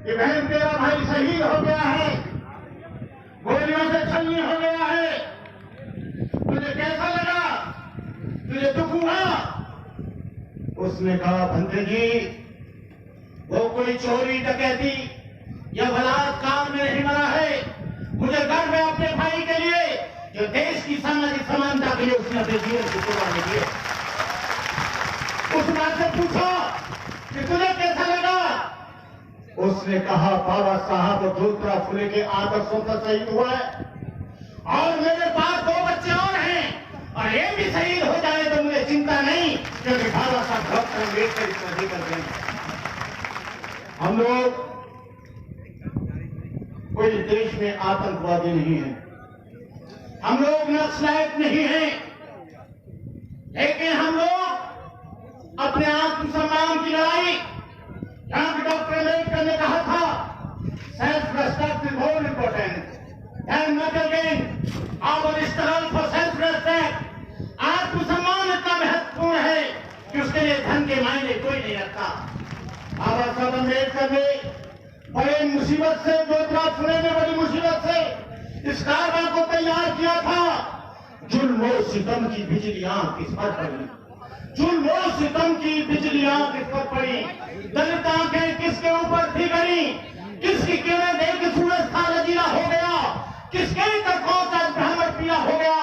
कि बहन तेरा भाई शहीद हो गया है, गोलियों से छलनी हो गया है, तुझे कैसा लगा, तुझे दुख हुआ? उसने कहा बंदे जी, वो कोई चोरी डकैती या बलात्कार में नहीं मरा है। मुझे गर्व है अपने भाई के लिए जो देश की सामाजिक समानता के लिए उसने अपने जीवन की कुर्बानी दी। उस बात से पूछो कि तुझे कैसा लगा? उसने कहा बाबा साहब ज्योतिराव फुले के आदर्शों पर शहीद हुआ है और मेरे पास 2 बच्चे और हैं और ये भी शहीद हो जाए तो मुझे चिंता नहीं, क्योंकि बाबा साहब डॉक्टर अम्बेडकर इसको लेकर गए। हम लोग कोई देश में आतंकवादी नहीं है, हम लोग नक्सलाइट नहीं हैं, लेकिन हम लोग अपने आत्मसम्मान की लड़ाई, जहां भी डॉक्टर अम्बेडकर ने कहा था self respect is more important and metal gain our struggle for self respect. आत्मसम्मान इतना महत्वपूर्ण है कि उसके लिए धन के मायने कोई नहीं रखता। बाबा साहब अम्बेडकर ने बड़े मुसीबत से, ज्योतिराव फुले ने बड़ी मुसीबत से इस कारवां को तैयार किया था। जुल्म और सितम की बिजलियां किस पर पड़ी, जुल्म और सितम की बिजलियां किस पर पड़ी, दलित आंखें किसके ऊपर थी गई, किसकी किरणें देख के सूरज था रजीला हो गया, किसके तर्कों का ब्राह्मण पिया हो गया।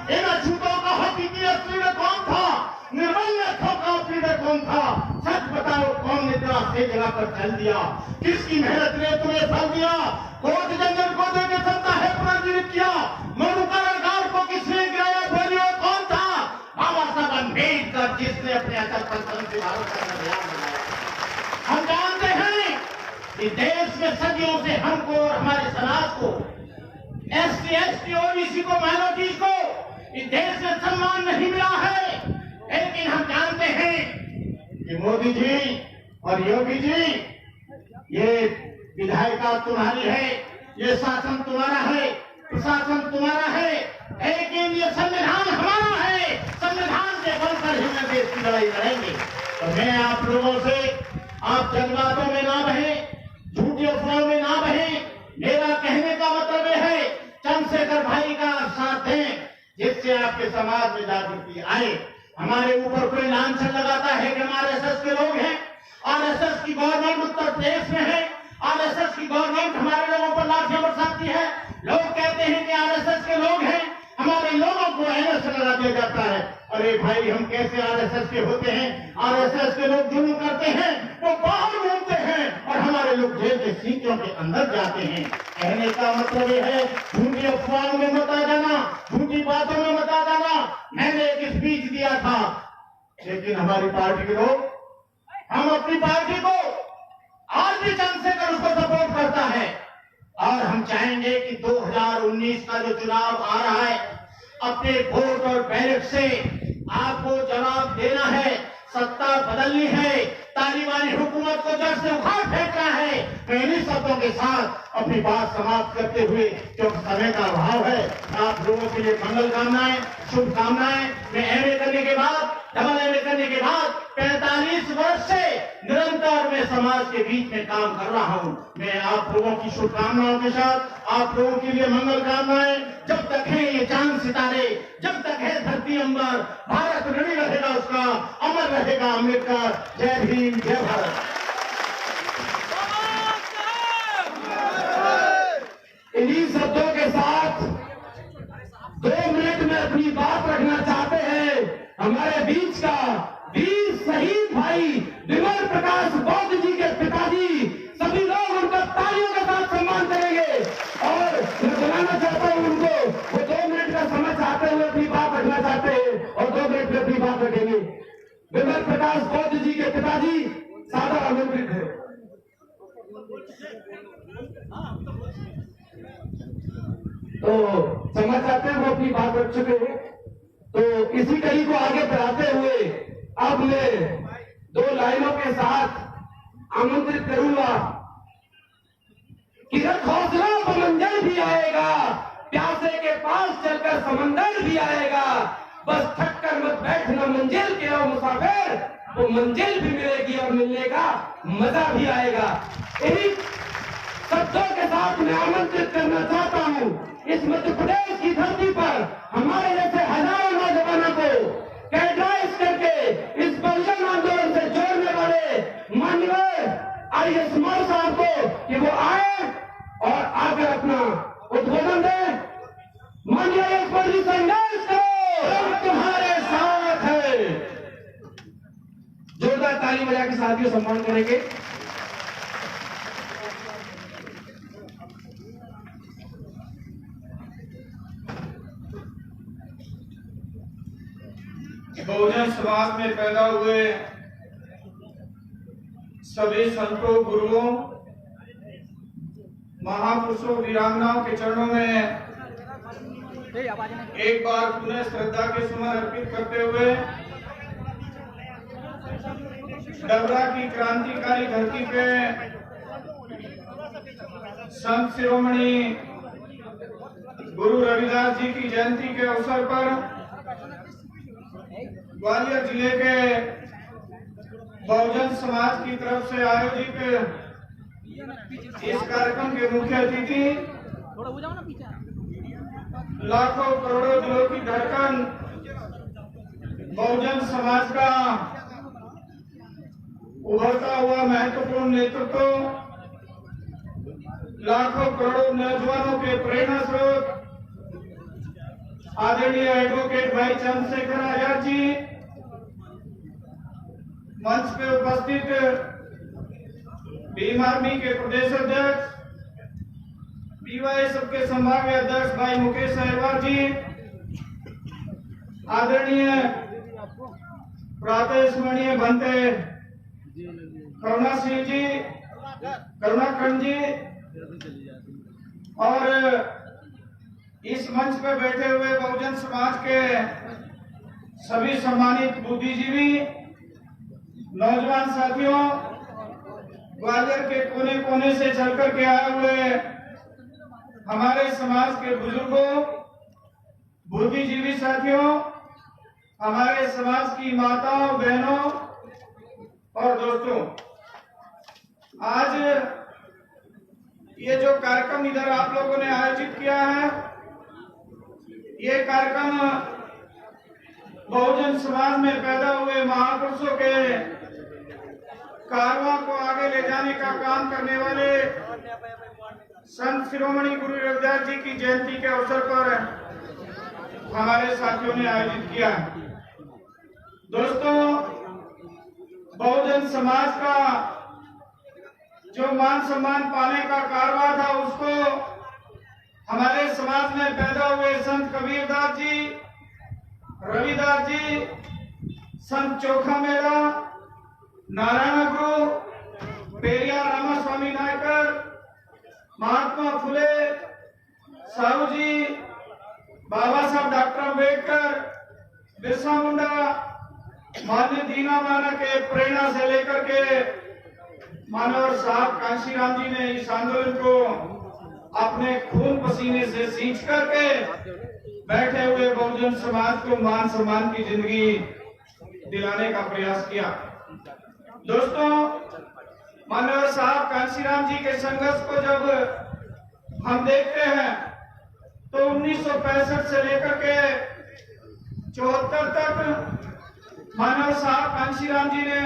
इन अछूतों का हकीकी लीडर कौन था, निर्मल का लीडर कौन था? सच बताओ, कौन ने तेरा से जगह पर चल दिया? किसकी मेहनत ने तुम्हें फल दिया? कोट जंगल को देकर सत्ता है पुनर्जीवित किया, मनुकार को किसने गिराया? बोलियो कौन था? बाबा साहब अम्बेडकर, जिसने अपने अचल पर भारत का अभियान बनाया। हम जानते हैं कि देश में सदियों से हमको और हमारे समाज को, SC, ST, OBC को, माइनॉरिटीज को इस देश में सम्मान नहीं मिला है। लेकिन हम जानते हैं कि मोदी जी और योगी जी, ये विधायिका तुम्हारी है, ये शासन तुम्हारा है, प्रशासन तुम्हारा है, लेकिन ये संविधान हमारा है। संविधान के बल पर ही मैं देश की लड़ाई लड़ेंगे। तो मैं आप लोगों से, आप जज्बातों में ना बहे, झूठी अफवाहों में ना बहे। मेरा कहने का मतलब है चंद्रशेखर भाई का साथ दें, जिससे आपके समाज में जागृति आए। हमारे ऊपर कोई लांछन लगाता है कि हम RSS के लोग हैं, RSS की गवर्नमेंट उत्तर प्रदेश में है, RSS की गवर्नमेंट हमारे लोगों पर लाठियां बरसाती है। लोग कहते हैं कि RSS के लोग हैं, हमारे लोगों को NS लगा दिया जाता है। अरे भाई, हम कैसे RSS के होते हैं? RSS के लोग जुल्म करते हैं, वो बाहर घूमते हैं और हमारे लोग जेल के सीटों के अंदर जाते हैं। कहने का मतलब ये है, झूठी अफवाहों में मत आ जाना, झूठी बातों में मत आ जाना। मैंने एक स्पीच दिया था, लेकिन हमारी पार्टी के लोग, हम अपनी पार्टी को आज भी चंद्रशेखर उसको सपोर्ट करता है और हम चाहेंगे कि 2019 का जो चुनाव आ रहा है, अपने वोट और बैलेट से आपको जवाब देना है, सत्ता बदलनी है, तालिबानी हुकूमत को जड़ से उखाड़ फेंकना है। तो इन्हीं शब्दों के साथ अपनी बात समाप्त करते हुए, क्योंकि समय का अभाव है, आप लोगों के लिए मंगल कामनाएं, शुभकामनाएं। मैं MA करने के बाद, डबल MA करने के बाद 45 वर्ष से निरंतर मैं समाज के बीच में काम कर रहा हूं। मैं आप लोगों की शुभकामनाओं के साथ, आप लोगों के लिए मंगल कामनाएं। जब तक है ये चांद सितारे, जब तक है धरती अंबर, भारत ऋणी रहेगा उसका, अमर रहेगा अम्बेडकर। जय भीम, जय भारत। इन्हीं शब्दों के साथ 2 मिनट में अपनी बात रखना चाहते हैं हमारे बीच का वीर शहीद भाई विमल प्रकाश बौद्ध जी के पिताजी। सभी लोग उनका तालियों के साथ सम्मान करेंगे और मैं बुलाना चाहता हूं उनको। वो 2 मिनट का समय चाहते हुए अपनी बात रखना चाहते हैं और 2 मिनट में अपनी बात रखेंगे। विमल प्रकाश बौद्ध जी के पिताजी सादर आमंत्रित है। तो समझ चाहते हैं वो अपनी बात रख चुके हैं। तो इसी कड़ी को आगे बढ़ाते हुए अब मैं 2 लाइनों के साथ आमंत्रित करूंगा कि रख हौसला समंदर भी आएगा, प्यासे के पास चलकर समंदर भी आएगा, बस थक कर मत बैठना मंजिल के ओ मुसाफिर, वो मंजिल भी मिलेगी और मिलने का मजा भी आएगा। यही शब्दों के साथ मैं आमंत्रित करना चाहता हूं इस मध्य प्रदेश की धरती पर हमारे जैसे हजारों नौजवानों को कैटराइज करके इस बहुजन आंदोलन से जोड़ने वाले माननीय आईएएस मौर्य साहब को कि वो आए और आकर अपना उद्बोधन दें। माननीय आईएएस मौर्य जी, संघर्ष करो, हम तुम्हारे साथ है। जोरदार ताली बजा के साथियों सम्मान करेंगे। बहुजन समाज में पैदा हुए सभी संतों, गुरुओं, महापुरुषों, वीरांगनाओं के चरणों में एक बार पुनः श्रद्धा के सुमन अर्पित करते हुए डबरा की क्रांतिकारी धरती पे संत शिरोमणि गुरु रविदास जी की जयंती के अवसर पर ग्वालियर जिले के बहुजन समाज की तरफ से आयोजित इस कार्यक्रम के मुख्य अतिथि लाखों करोड़ों दिलों की धड़कन बहुजन समाज का उभरता हुआ महत्वपूर्ण नेतृत्व, लाखों करोड़ों नौजवानों के प्रेरणा स्रोत आदरणीय एडवोकेट भाई चंद्रशेखर आजाद जी, मंच पे उपस्थित भीम आर्मी के प्रदेश अध्यक्ष, पीवाईएसएफ के संभागीय अध्यक्ष भाई मुकेश अहिरवार जी, आदरणीय प्रातः स्मरणीय बनते करुणा सिंह जी, करुणाखंड जी, और इस मंच पर बैठे हुए बहुजन समाज के सभी सम्मानित बुद्धिजीवी, नौजवान साथियों, ग्वालियर के कोने कोने से चल कर के आए हुए हमारे समाज के बुजुर्गों, बुद्धिजीवी साथियों, हमारे समाज की माताओं, बहनों और दोस्तों, आज ये जो कार्यक्रम इधर आप लोगों ने आयोजित किया है, ये कार्यक्रम बहुजन समाज में पैदा हुए महापुरुषों के कारवां को आगे ले जाने का काम करने वाले संत शिरोमणि गुरु रविदास जी की जयंती के अवसर पर हमारे साथियों ने आयोजित किया है। दोस्तों, बहुजन समाज का जो मान सम्मान पाने का कारवां था, उसको हमारे समाज में पैदा हुए संत कबीरदास जी, रविदास जी, संत चोखा मेला, नारायण गुरु, पेरियार रामास्वामी नायकर, महात्मा फुले, साहू जी, बाबा साहब डॉक्टर अम्बेडकर, बिरसा मुंडा, मान्य दीना माना के प्रेरणा से लेकर के मानवर साहब कांशीराम जी ने इस आंदोलन को अपने खून पसीने से सींच करके बैठे हुए बहुजन समाज को मान सम्मान की जिंदगी दिलाने का प्रयास किया। दोस्तों, मानव साहब कांशीराम जी के संघर्ष को जब हम देखते हैं तो 1965 से लेकर के 74 तक मानव साहब कांशीराम जी ने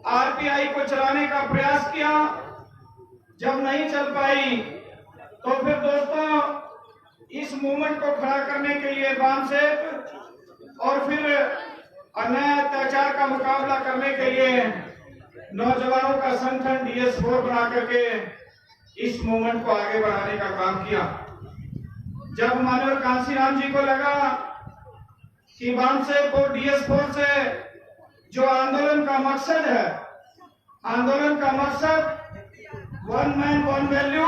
आरपीआई को चलाने का प्रयास किया। जब नहीं चल पाई तो फिर दोस्तों, इस मूवमेंट को खड़ा करने के लिए बामसेफ और फिर अन्याय अत्याचार का मुकाबला करने के लिए नौजवानों का संगठन DS4 बना करके इस मूवमेंट को आगे बढ़ाने का काम किया। जब मानव कांशीराम जी को लगा कि बामसेफ और DS4 से जो आंदोलन का मकसद है, आंदोलन का मकसद वन मैन वन वैल्यू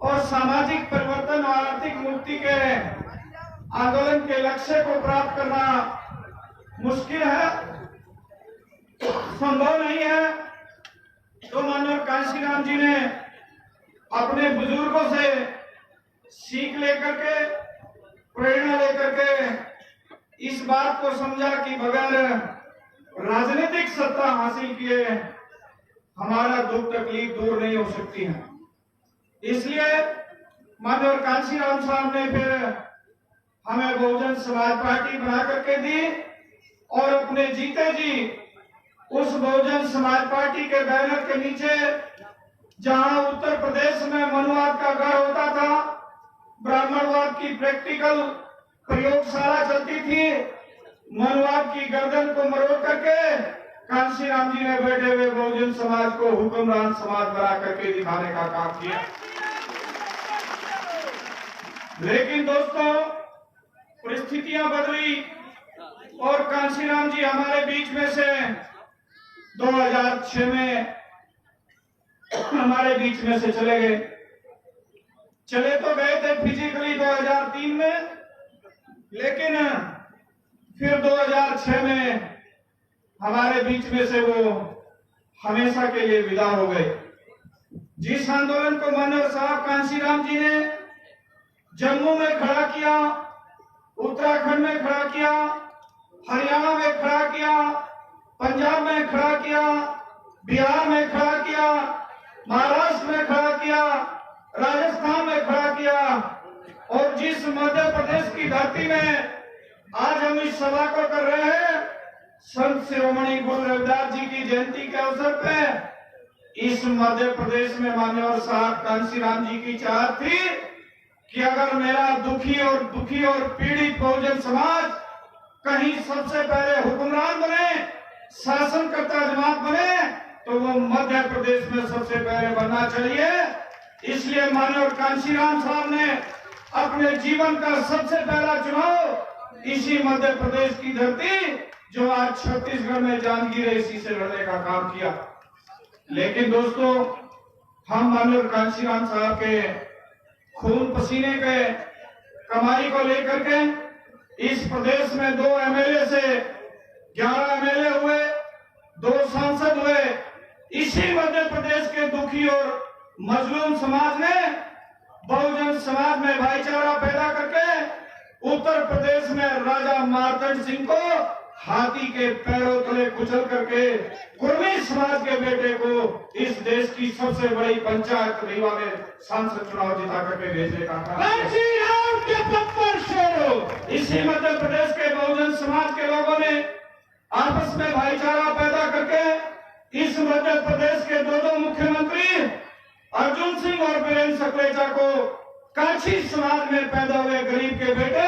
और सामाजिक परिवर्तन और आर्थिक मुक्ति के आंदोलन के लक्ष्य को प्राप्त करना मुश्किल है, संभव नहीं है, तो मानव कांशीराम जी ने अपने बुजुर्गों से सीख लेकर के, प्रेरणा लेकर के इस बात को समझा कि बगैर राजनीतिक सत्ता हासिल किए हमारा दुख तकलीफ दूर नहीं हो सकती है। इसलिए माननीय कांशीराम साहब ने फिर हमें बहुजन समाज पार्टी बना करके दी और अपने जीते जी उस बहुजन समाज पार्टी के बैनर के नीचे, जहां उत्तर प्रदेश में मनुवाद का गढ़ होता था, ब्राह्मणवाद की प्रैक्टिकल प्रयोगशाला चलती थी, मनुवाद की गर्दन को मरोड़ करके कांशीराम जी ने बैठे हुए बहुजन समाज को हुक्मरान समाज बना करके दिखाने का काम किया। लेकिन दोस्तों, परिस्थितियां बदली और कांशीराम जी हमारे बीच में से 2006 में हमारे बीच में से चले गए। चले तो गए थे फिजिकली 2003 में, लेकिन फिर 2006 में हमारे बीच में से वो हमेशा के लिए विदा हो गए। जिस आंदोलन को मनोहर साहब कांशीराम जी ने जम्मू में खड़ा किया, उत्तराखंड में खड़ा किया, हरियाणा में खड़ा किया, पंजाब में खड़ा किया, बिहार में खड़ा किया, महाराष्ट्र में खड़ा किया, राजस्थान में खड़ा किया, और जिस मध्य प्रदेश की धरती में आज हम इस सभा को कर रहे हैं, संत शिरोमणि गुरु रविदास जी की जयंती के अवसर पे, इस मध्य प्रदेश में मान्यवर साहब कांशीराम जी की चाहत थी कि अगर मेरा दुखी और पीड़ित बहुजन समाज कहीं सबसे पहले हुक्मरान बने, शासनकर्ता जमात बने, तो वो मध्य प्रदेश में सबसे पहले बनना चाहिए। इसलिए माननीय कांशीराम साहब ने अपने जीवन का सबसे पहला चुनाव इसी मध्य प्रदेश की धरती, जो आज छत्तीसगढ़ में जांजगीर है, इसी से लड़ने का काम किया। लेकिन दोस्तों, हम माननीय कांशीराम साहब के खून पसीने के कमाई को लेकर के इस प्रदेश में 2 एमएलए से 11 एमएलए हुए, 2 सांसद हुए। इसी मध्य प्रदेश के दुखी और मजलूम समाज ने बहुजन समाज में भाईचारा पैदा करके उत्तर प्रदेश में राजा मार्तंड सिंह को हाथी के पैरों तले कुचल करके कुर्मी समाज के बेटे को इस देश की सबसे बड़ी पंचायत रीवा में सांसद चुनाव जिता करके भेजने का काम। इसी मध्य प्रदेश के बहुजन समाज के लोगों ने आपस में भाईचारा पैदा करके इस मध्य प्रदेश के 2 मुख्यमंत्री अर्जुन सिंह और बीरेंद्र सकलेचा को कांची समाज में पैदा हुए गरीब के बेटे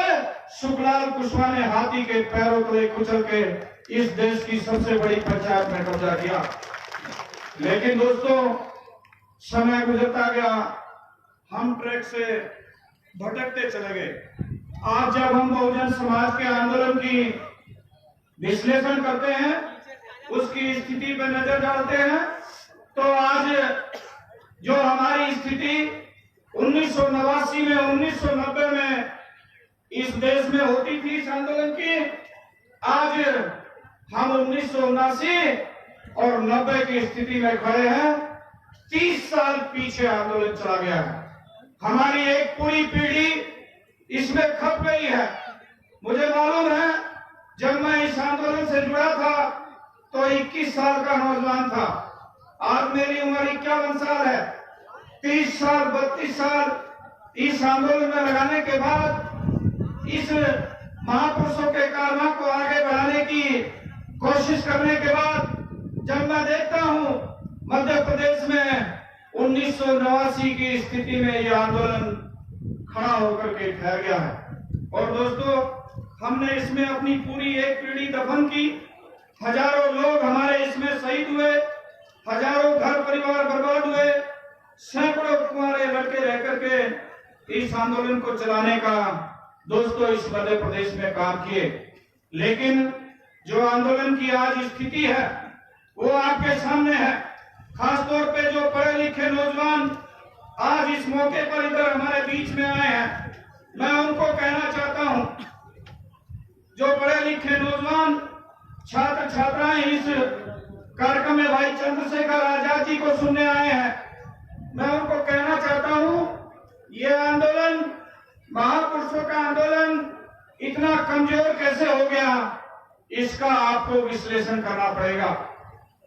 सुखलाल कुशवाहा ने हाथी के पैरों तले कुचल के इस देश की सबसे बड़ी पंचायत में कब्जा किया। लेकिन दोस्तों, समय गुजरता गया, हम ट्रैक से भटकते चले गए। आज जब हम बहुजन समाज के आंदोलन की विश्लेषण करते हैं, उसकी स्थिति पर नजर डालते हैं, तो आज जो हमारी स्थिति 1989 में 1990 में इस देश में होती थी इस आंदोलन की, आज हम 1979 और 90 की स्थिति में खड़े हैं। 30 साल पीछे आंदोलन चला गया है। हमारी एक पूरी पीढ़ी इसमें खप गई है। मुझे मालूम है, जब मैं इस आंदोलन से जुड़ा था तो 21 साल का नौजवान था। आज मेरी उम्र 51 साल है। 30 साल 32 साल इस आंदोलन में लगाने के बाद, इस महापुरुषों के कारनामों को आगे बढ़ाने की कोशिश करने के बाद, जब मैं देखता हूं मध्य प्रदेश में 1989 की स्थिति में यह आंदोलन खड़ा होकर के ठहर गया है। और दोस्तों, हमने इसमें अपनी पूरी एक पीढ़ी दफन की। हजारों लोग हमारे इसमें शहीद हुए, हजारों घर परिवार बर्बाद हुए, सैकड़ों कुंवारे लड़के रह करके इस आंदोलन को चलाने का दोस्तों इस मध्य प्रदेश में काम किए। लेकिन जो आंदोलन की आज स्थिति है वो आपके सामने है। खासतौर पे जो पढ़े लिखे नौजवान आज इस मौके पर इधर हमारे बीच में आए हैं, मैं उनको कहना चाहता हूं, जो पढ़े लिखे नौजवान छात्र छात्राएं इस कार्यक्रम में भाई चंद्रशेखर आजाद जी को सुनने आए हैं, मैं उनको कहना चाहता हूं, ये आंदोलन, महापुरुषों का आंदोलन इतना कमजोर कैसे हो गया, इसका आपको विश्लेषण करना पड़ेगा।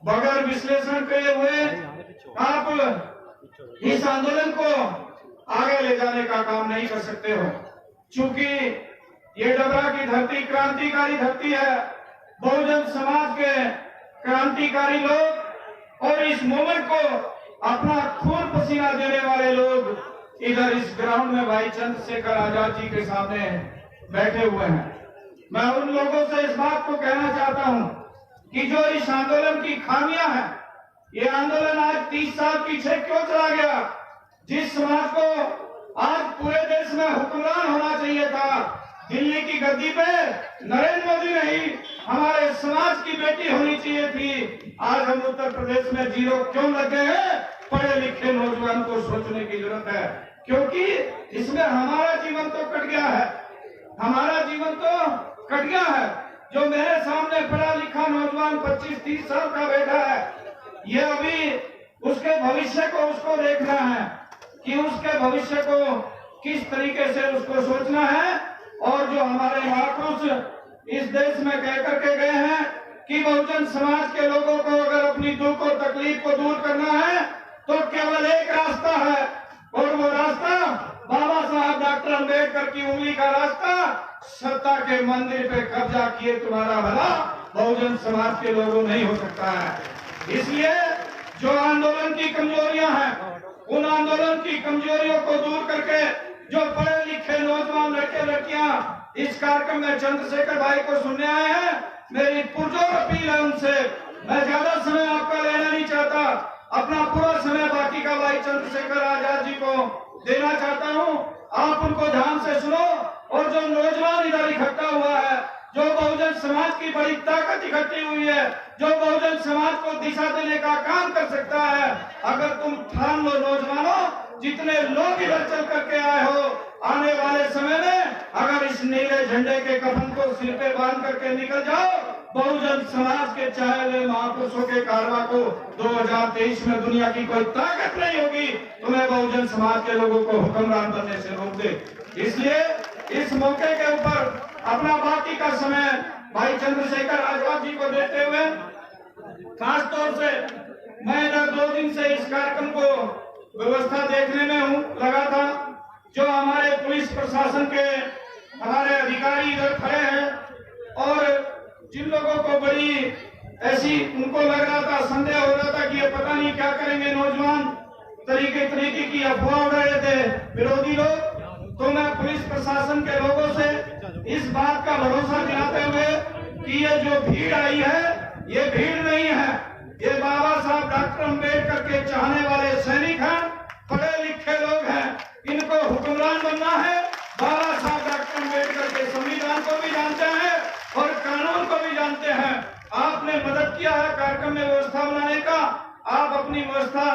बगैर विश्लेषण किए हुए आप इस आंदोलन को आगे ले जाने का काम नहीं कर सकते हो, क्योंकि ये डबरा की धरती क्रांतिकारी धरती है। बहुजन समाज के क्रांतिकारी लोग और इस मूवमेंट को अपना खून पसीना देने वाले लोग इधर इस ग्राउंड में भाई चंद्रशेखर आजाद जी के सामने बैठे हुए हैं। मैं उन लोगों से इस बात को कहना चाहता हूं कि जो इस आंदोलन की खामियां हैं, ये आंदोलन आज 30 साल पीछे क्यों चला गया? जिस समाज को आज पूरे देश में हुक्मरान होना चाहिए था, दिल्ली की गद्दी पे नरेंद्र मोदी नहीं, हमारे समाज की बेटी होनी चाहिए थी। आज हम उत्तर प्रदेश में जीरो क्यों लग गए हैं? पढ़े लिखे नौजवान को सोचने की जरूरत है, क्योंकि इसमें हमारा जीवन तो कट गया है, हमारा जीवन तो कट गया है। जो मेरे सामने पढ़ा लिखा नौजवान 25-30 साल का बैठा है, ये अभी उसके भविष्य को उसको देखना है कि उसके भविष्य को किस तरीके से उसको सोचना है। और जो हमारे महापुरुष इस देश में कह करके गए हैं कि बहुजन समाज के लोगों को अगर अपनी दुख और तकलीफ को दूर करना है तो केवल एक रास्ता है, और वो रास्ता बाबा साहब डॉक्टर अम्बेडकर की उंगली का रास्ता, सत्ता के मंदिर पे कब्जा किए तुम्हारा भला बहुजन समाज के लोगों नहीं हो सकता है। इसलिए जो आंदोलन की कमजोरियां हैं, उन आंदोलन की कमजोरियों को दूर करके जो पढ़े लिखे नौजवान लड़के लड़कियां इस कार्यक्रम में चंद्रशेखर भाई को सुनने आए हैं, मेरी पुरजोर अपील है उनसे। मैं ज्यादा समय आपका लेना नहीं चाहता, अपना पूरा समय बाकी का भाई चंद्रशेखर आजाद जी को देना चाहता हूं। आप उनको ध्यान से सुनो, और जो नौजवान इधर इकट्ठा हुआ है, जो बहुजन समाज की बड़ी ताकत इकट्ठी हुई है, जो बहुजन समाज को दिशा देने का काम कर सकता है, अगर तुम ठान लो नौजवानों, जितने लोग इधर चल करके आए हो, आने वाले समय में अगर इस नीले झंडे के कफन को सिर पे बांध करके निकल जाओ, बहुजन समाज के चाहे हुए महापुरुषों के कारवा को 2023 में दुनिया की कोई ताकत नहीं होगी तुम्हें बहुजन समाज के लोगों को हुक्मरान बनने से रोक दे। इसलिए इस मौके के ऊपर अपना बाकी का समय भाई चंद्रशेखर आजाद जी को देते हुए, खास तौर से मैं इधर 2 दिन से इस कार्यक्रम को व्यवस्था देखने में लगा था। जो हमारे पुलिस प्रशासन के हमारे अधिकारी इधर खड़े हैं, और जिन लोगों को बड़ी ऐसी उनको लग रहा था, संदेह हो रहा था कि ये पता नहीं क्या करेंगे नौजवान, तरीके की अफवाह उड़ा रहे थे विरोधी लोग, तो मैं पुलिस प्रशासन के लोगों से इस बात का भरोसा दिलाते हुए कि ये जो भीड़ आई है, ये भीड़ नहीं है, ये बाबा साहब डॉक्टर अम्बेडकर के चाहने वाले सैनिक हैं, पढ़े लिखे लोग हैं, इनको हुक्मरान बनना है। बाबा साहब डॉक्टर अम्बेडकर के संविधान को भी जानते हैं और कानून को भी जानते हैं। आपने मदद किया है कार्यक्रम में व्यवस्था बनाने का, आप अपनी व्यवस्था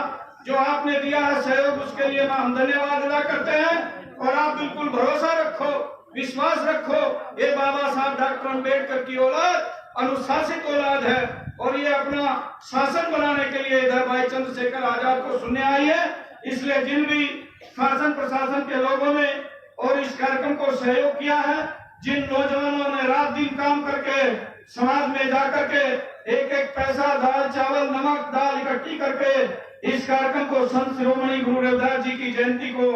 जो आपने दिया है सहयोग, उसके लिए हम धन्यवाद अदा करते हैं। और आप बिल्कुल भरोसा रखो, विश्वास रखो, ये बाबा साहब डॉक्टर अम्बेडकर की औलाद अनुशासित औलाद है, और ये अपना शासन बनाने के लिए इधर भाई चंद्रशेखर आजाद को सुनने आई है। इसलिए जिन भी शासन प्रशासन के लोगों ने और इस कार्यक्रम को सहयोग किया है, जिन नौजवानों ने रात दिन काम करके समाज में जाकर के एक एक पैसा, दाल चावल नमक दाल इकट्ठी करके इस कार्यक्रम को संत शिरोमणि गुरु रविदास जी की जयंती को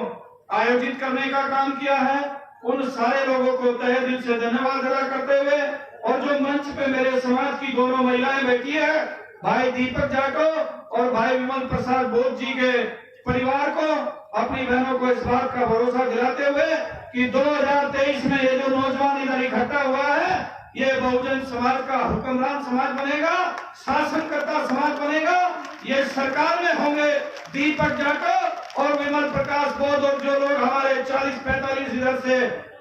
आयोजित करने का काम किया है, उन सारे लोगों को तहे दिल से धन्यवाद अदा करते हुए, और जो मंच पे मेरे समाज की दोनों महिलाएं बैठी है, भाई दीपक जाटव और भाई विमल प्रसाद बोध जी के परिवार को, अपनी बहनों को इस बात का भरोसा दिलाते हुए कि 2023 में ये जो नौजवान इधर इकट्ठा हुआ है, ये बहुजन समाज का हुक्मरान समाज बनेगा, शासनकर्ता समाज बनेगा। ये सरकार में होंगे दीपक जाटव और विमल प्रकाश बोध, और जो लोग हमारे 40-45 इधर से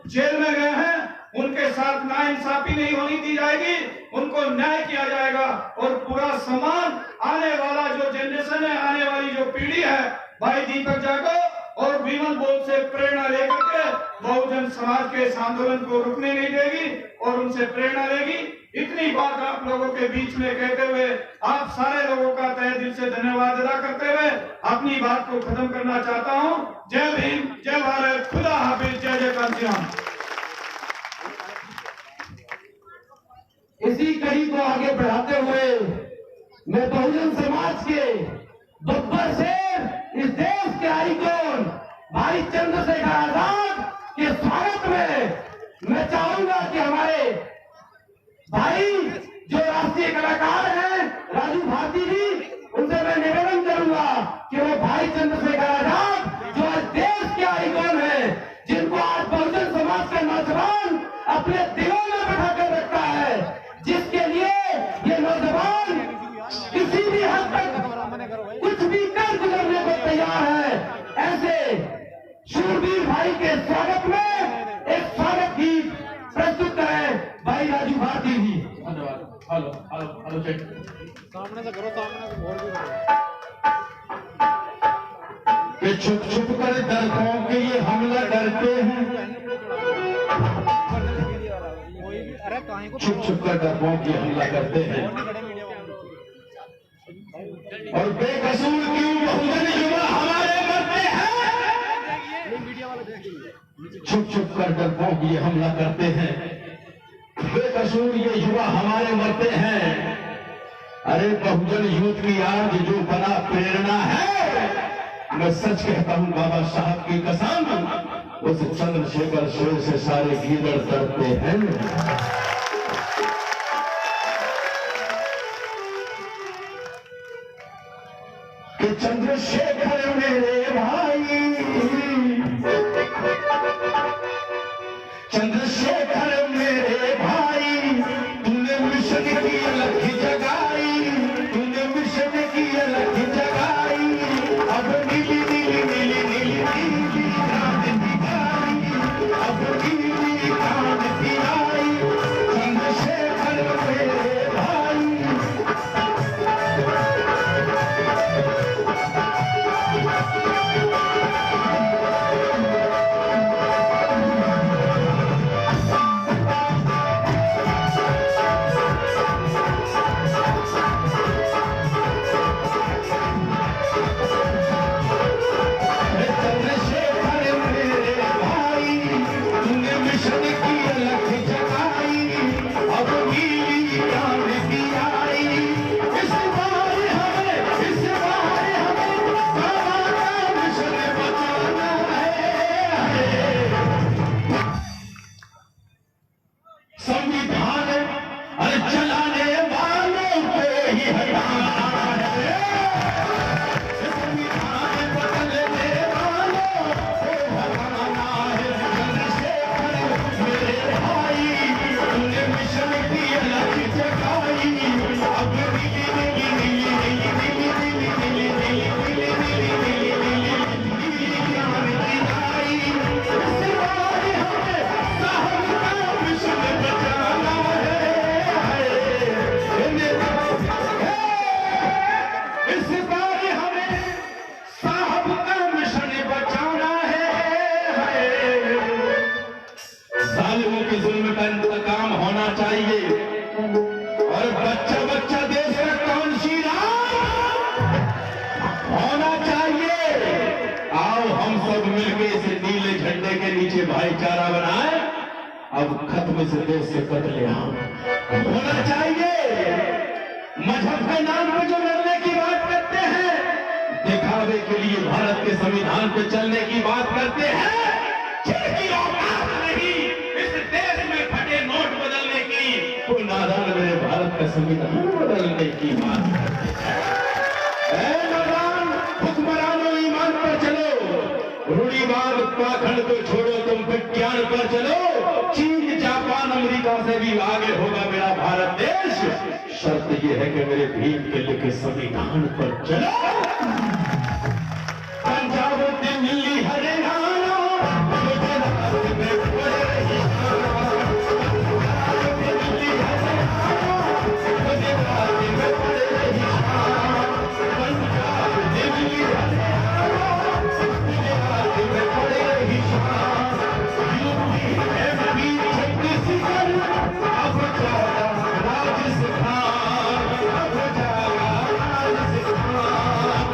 जेल में गए हैं, उनके साथ नाइंसाफी नहीं होनी दी जाएगी, उनको न्याय किया जाएगा, और पूरा सम्मान आने वाला जो जनरेशन है, आने वाली जो पीढ़ी है, भाई दीपक जाटव और विमल बोध से प्रेरणा लेकर के बहुजन समाज के इस आंदोलन को रुकने नहीं देगी और उनसे प्रेरणा लेगी। इतनी बात आप लोगों के बीच में कहते हुए, आप सारे लोगों का तहे दिल से धन्यवाद अदा करते हुए अपनी बात को खत्म करना चाहता हूं। जय भीम, जय भारत, खुदा हाफिज, जय जय कांची राम। इसी कड़ी को आगे बढ़ाते हुए मैं बहुजन समाज के बब्बर शेर इस भाई चंद्रशेखर आजाद के स्वागत में मैं चाहूंगा कि हमारे भाई जो राष्ट्रीय कलाकार हैं राजू भारती जी, उनसे मैं निवेदन करूंगा कि वो भाई चंद्रशेखर आजाद जो आज देश के आइकॉन है, जिनको आज बहुजन समाज का नौजवान अपने दिलों में बैठा कर रखता है, जिसके लिए ये नौजवान किसी भी हद तक कुछ भी कर गुजरने को तैयार है, ऐसे शूरवीर भाई के स्वागत में एक स्वागत गीत प्रस्तुत करें भाई राजू भारती जी। धन्यवाद। Hello hello hello check. सामने से करो, सामने से और भी कि छुप छुप कर डरपों के ये हमला डरते हैं, अरे काहे को छुप छुप कर डरपों की हमला करते हैं, और बेकसूर क्यों बहुजन युवा हमारे मरते हैं। छुप छुप कर डरपों की ये हमला करते हैं, बेकसूर ये युवा हमारे मरते हैं। अरे बहुजन यूथ की आज जो बना प्रेरणा है, मैं सच कहता हूं बाबा साहब की कसम, उस चंद्रशेखर शेर से सारे गीदड़ डरते हैं। कि चंद्रशेखर मेरे भाई, चंद्रशेखर मेरे भाई, तूने मिशन की अलग जगाई, तूने मिशन की अलग जगाई, अब नीली नीली नीली नीली नीली क्रांति आई, अब नीली क्रांति आई, चंद्रशेखर मेरे भाई। भाईचारा बनाए, अब खत्म से देश से कत्लेआम होना चाहिए। मजहब के नाम पर जो लड़ने की बात करते हैं, दिखावे के लिए भारत के संविधान पे चलने की बात करते हैं, जिनकी औकात नहीं इस देश में फटे नोट बदलने की, तो नादान मेरे भारत का संविधान बदलने की बात करते हैं। नादान हुक्मरानों, ईमान पर चलो, रूढ़िवाद उत्तराखंड को छोड़ो, तुम विज्ञान पर चलो। चीन, जापान, अमेरिका से भी आगे होगा मेरा भारत देश, शर्त यह है कि मेरे भीम के लिखे संविधान पर चलो। पंजाब, दिल्ली, हरियाणा, गुजरात में पड़े रही, दिल्ली, हरियाणा, गुजरात में पड़े रही, पंजाब, दिल्ली, हरियाणा, गुजरात में पड़े रही, यूपी, एमपी, छत्तीसगढ़, अब जाएगा राजस्थान, अब जाएगा राजस्थान।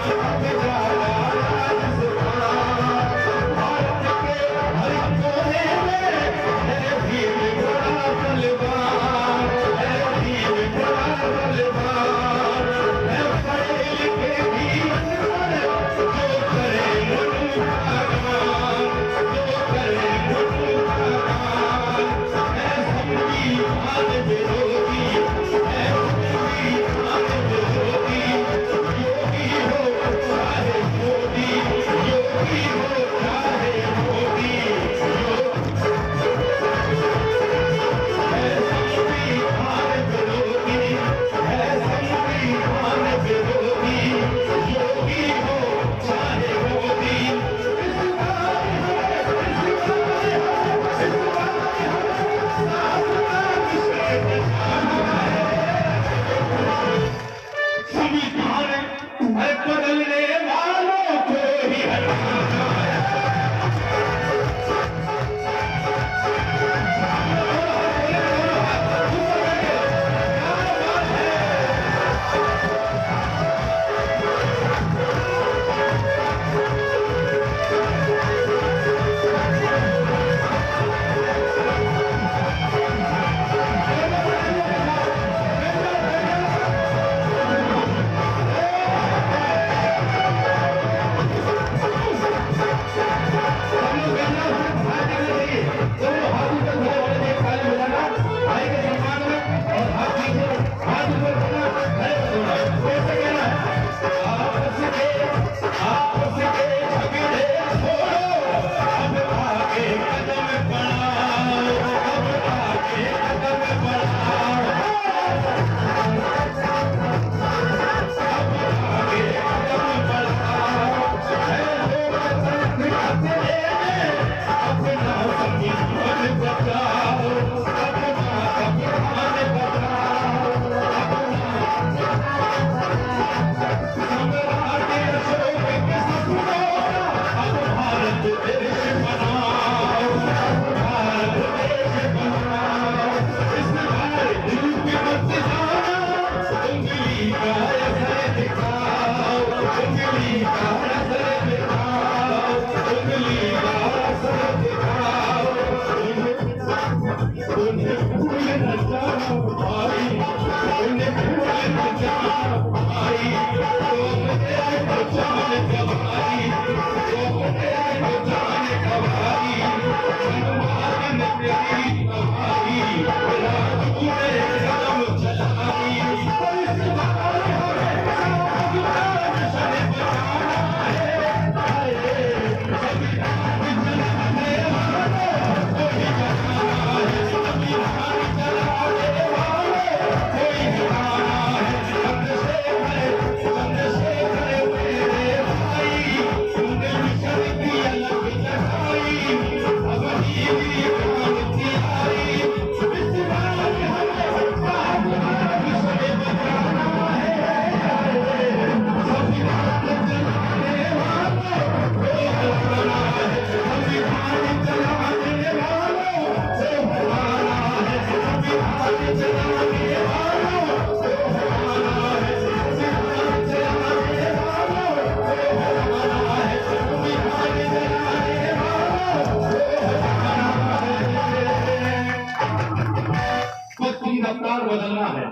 रफ्तार बदलना है,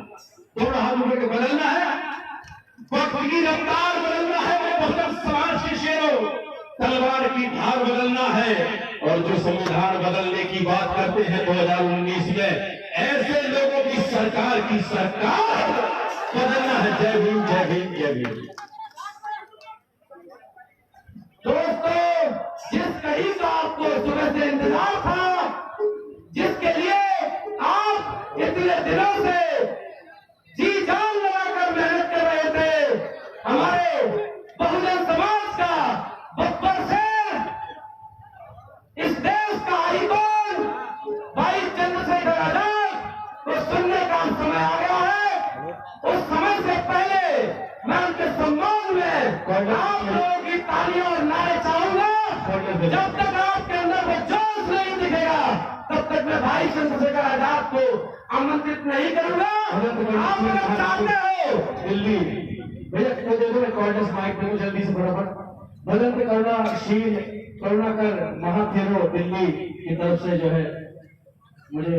दोनों हाथ उठा के बदलना है, वक्त की रफ्तार बदलना है, बहुजन समाज के शेरों तलवार की धार बदलना है। और जो संविधान बदलने की बात करते हैं 2019 में, ऐसे लोगों की सरकार बदलना है। जय भीम, जय भीम, जय भीम। दोस्तों, जिस कड़ी का आपको सुबह से इंतजार था, जिसके लिए आप इतने दिनों से जी जान लगाकर मेहनत कर रहे थे, हमारे बहुजन समाज का बब्बर शेर, इस देश का आइकॉन भाई चंद्रशेखर आजाद को सुनने का समय आ गया है। उस समय से पहले मैं उनके सम्मान में आप लोगों की तालियां और नारे चाहूंगा। जब तक आपके अंदर वो जोश नहीं दिखेगा, तब तक मैं भाई चंद्रशेखर आजाद को आमंत्रित नहीं करूंगा। आप अगर चाहते हो दिल्ली भैया को दे दो रिकॉर्डर्स माइक दे दो जल्दी से फटाफट। भदंत करुणाशील करुणाकर महाथेरो दिल्ली की तरफ से जो है मुझे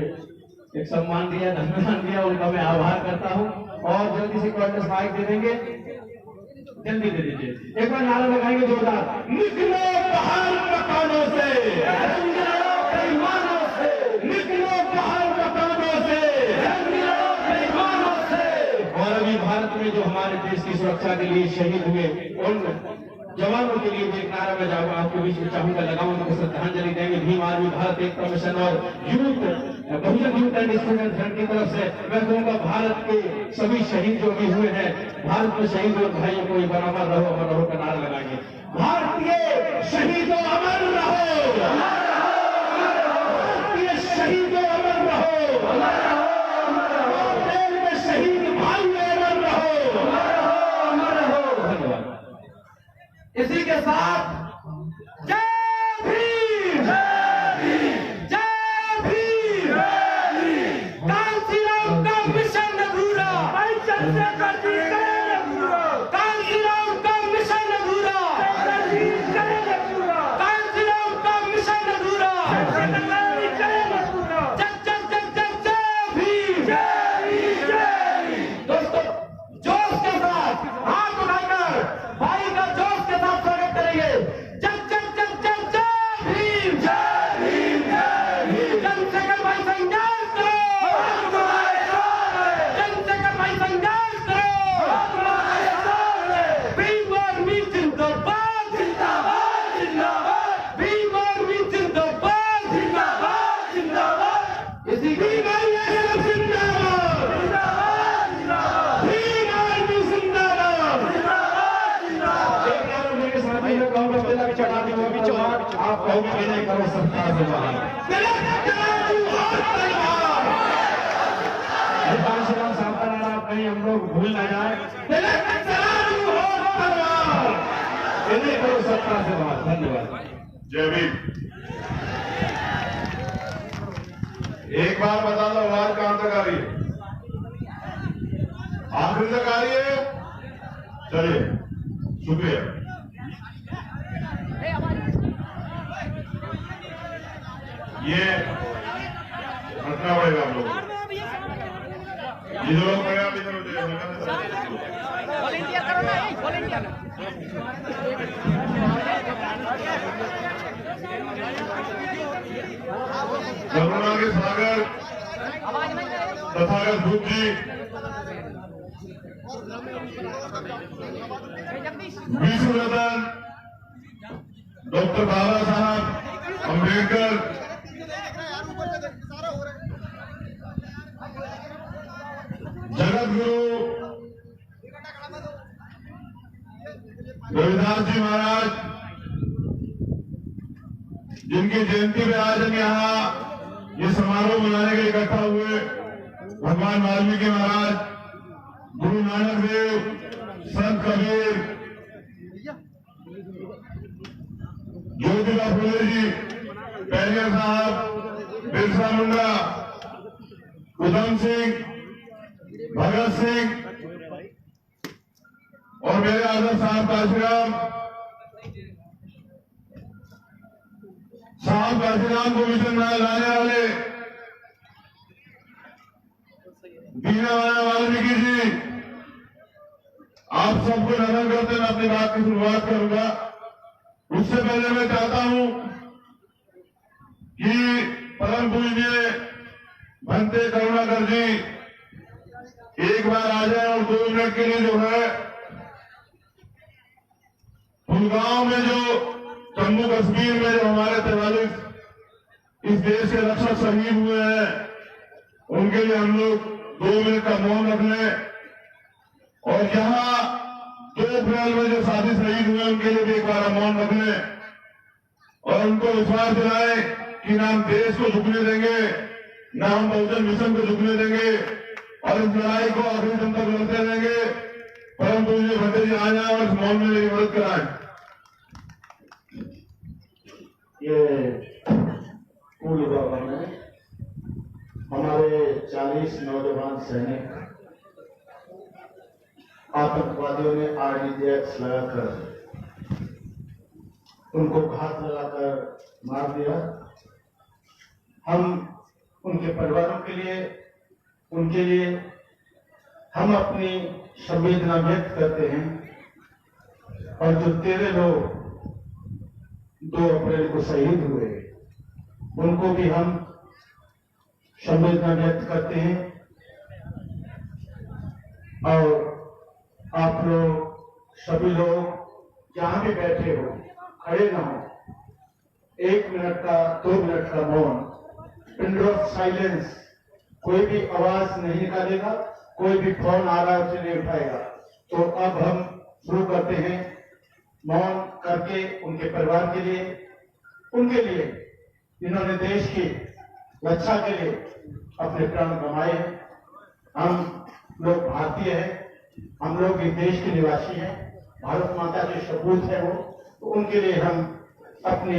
एक सम्मान दिया, धन्यवाद दिया, उनका मैं आभार करता हूं। और जल्दी से रिकॉर्डर्स माइक दे देंगे, जल्दी दे दीजिए। एक बार नारा लगाएंगे जोरदार, निकलो बाहर मकानों से, बेईमानों से, निकलो बाहर मकानों से, बेईमानों से। और अभी भारत में जो हमारे देश की सुरक्षा के लिए शहीद हुए उन जवानों के लिए भी एक नारा में जाऊंगा, आपके बीच में चाहूंगा लगाऊंगा, उनको श्रद्धांजलि देंगे। भीम आर्मी भारत एकता मिशन और बहुजन यूथ एंड स्टूडेंट फ्रंट की तरफ से मैं कहूंगा, भारत के सभी शहीद जो भी हुए हैं, भारत में शहीद हुए भाइयों को बराबर रहो, अमर रहो का नारा लगाएंगे। भारतीय शहीदों अमर रहो, भारतीय शहीदों अमर रहो, देश में शहीद भाई अमर रहो। धन्यवाद। इसी के साथ जय भीम, जय भीम। कांसीराम का मिशन अधूरा, चंद्रशेखर जी करेंगे पूरा। कांसीराम का मिशन अधूरा, करेंगे पूरा। कांसीराम का मिशन अधूरा, करेंगे पूरा। जय जय जय जय जय भीम, जय भीम, जय भीम। दोस्तों, जोश के साथ हाथ उठाकर भाई का जोश के साथ स्वागत करेंगे। जय जय जय जय जय भीम, जय भीम, जय भीम। चंद्रशेखर भाई संघर्ष करो, चंद्रशेखर भाई संघर्ष करो। भीम आर्मी जिंदाबाद, जिंदाबाद, जिंदाबाद। भीम आर्मी जिंदाबाद, जिंदाबाद, जिंदाबाद। इसी भीम आर्मी जिंदाबाद, जिंदाबाद, जिंदाबाद। भीम आर्मी जिंदाबाद, जिंदाबाद, जिंदाबाद। चढ़ा दी वो भी आप कहोगे नहीं करो सरकार से बाहर। कांसीराम साहब का नारा कहीं हम लोग भूल ना जाए। नहीं करो सरकार से बाहर। धन्यवाद। जय भीम। एक बार बता दो, आवाज कहां तक आ रही है? आखिर तक आ रही है? चलिए, शुक्रिया। ये रखना पड़ेगा आप लोग। इधर लोग पड़े, आप इधर हो जाइए। वॉलंटियर करो ना, वॉलंटियर। करुणा के सागर तथागत बुद्ध जी, विश्व रतन डॉक्टर बाबा साहब अम्बेडकर, जगत गुरु रविदास जी महाराज, जिनकी जयंती में आज हम यहाँ ये समारोह मनाने के लिए इकट्ठा हुए, भगवान वाल्मीकि महाराज, गुरु नानक देव, संत कबीर, ज्योतिबा फुले जी, पैरियर साहब, बिरसा मुंडा, उधम सिंह, भगत सिंह और मेरे आदर साहब काशीराम को मिशन में लाने वाले दीनदयाल वाल्मीकि जी, आप सबको नमन करते मैं अपनी बात की शुरुआत करूंगा। उससे पहले मैं चाहता हूं कि परम पूज्य भंते करुणाकर जी एक बार आ जाए और 2 मिनट के लिए जो है पुलगांव में जो जम्मू कश्मीर में जो हमारे 43 इस देश के रक्षक शहीद हुए हैं, उनके लिए हम लोग 2 मिनट का मौन रख लें। और यहाँ 2 अप्रैल में जो साथी शहीद हुए उनके लिए भी एक बार मौन रख लें और उनको विश्वास दिलाएं कि ना हम देश को झुकने देंगे, ना हम बहुजन मिशन को झुकने देंगे और इस लड़ाई को आखिरी दिन तक लड़ते रहेंगे। परम पूज्य भट्टे जी आ जाए और इस मौन में मेरी मदद कराएं। ये पुलवामा में हमारे 40 नौजवान सैनिक आतंकवादियों ने RDX लगाकर उनको घात लगाकर मार दिया। हम उनके परिवारों के लिए, उनके लिए हम अपनी संवेदना व्यक्त करते हैं। और जो 13 लोग 2 अप्रैल को शहीद हुए, उनको भी हम संवेदना व्यक्त करते हैं। और आप लोग सभी लोग जहां भी बैठे हो, खड़े ना हो, 1 मिनट का 2 मिनट का मौन, पिन ड्रॉप साइलेंस, कोई भी आवाज नहीं निकालेगा, कोई भी फोन आ रहा है उसे नहीं उठाएगा। तो अब हम शुरू करते हैं मौन करके उनके परिवार के लिए, उनके लिए जिन्होंने देश की रक्षा के लिए अपने प्राण गंवाए हैं। हम लोग भारतीय हैं, हम लोग इस देश के निवासी हैं, भारत माता के सपूत है वो, तो उनके लिए हम अपनी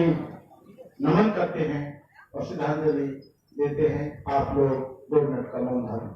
नमन करते हैं और श्रद्धांजलि देते हैं। आप लोग 2 मिनट का मौन धारण।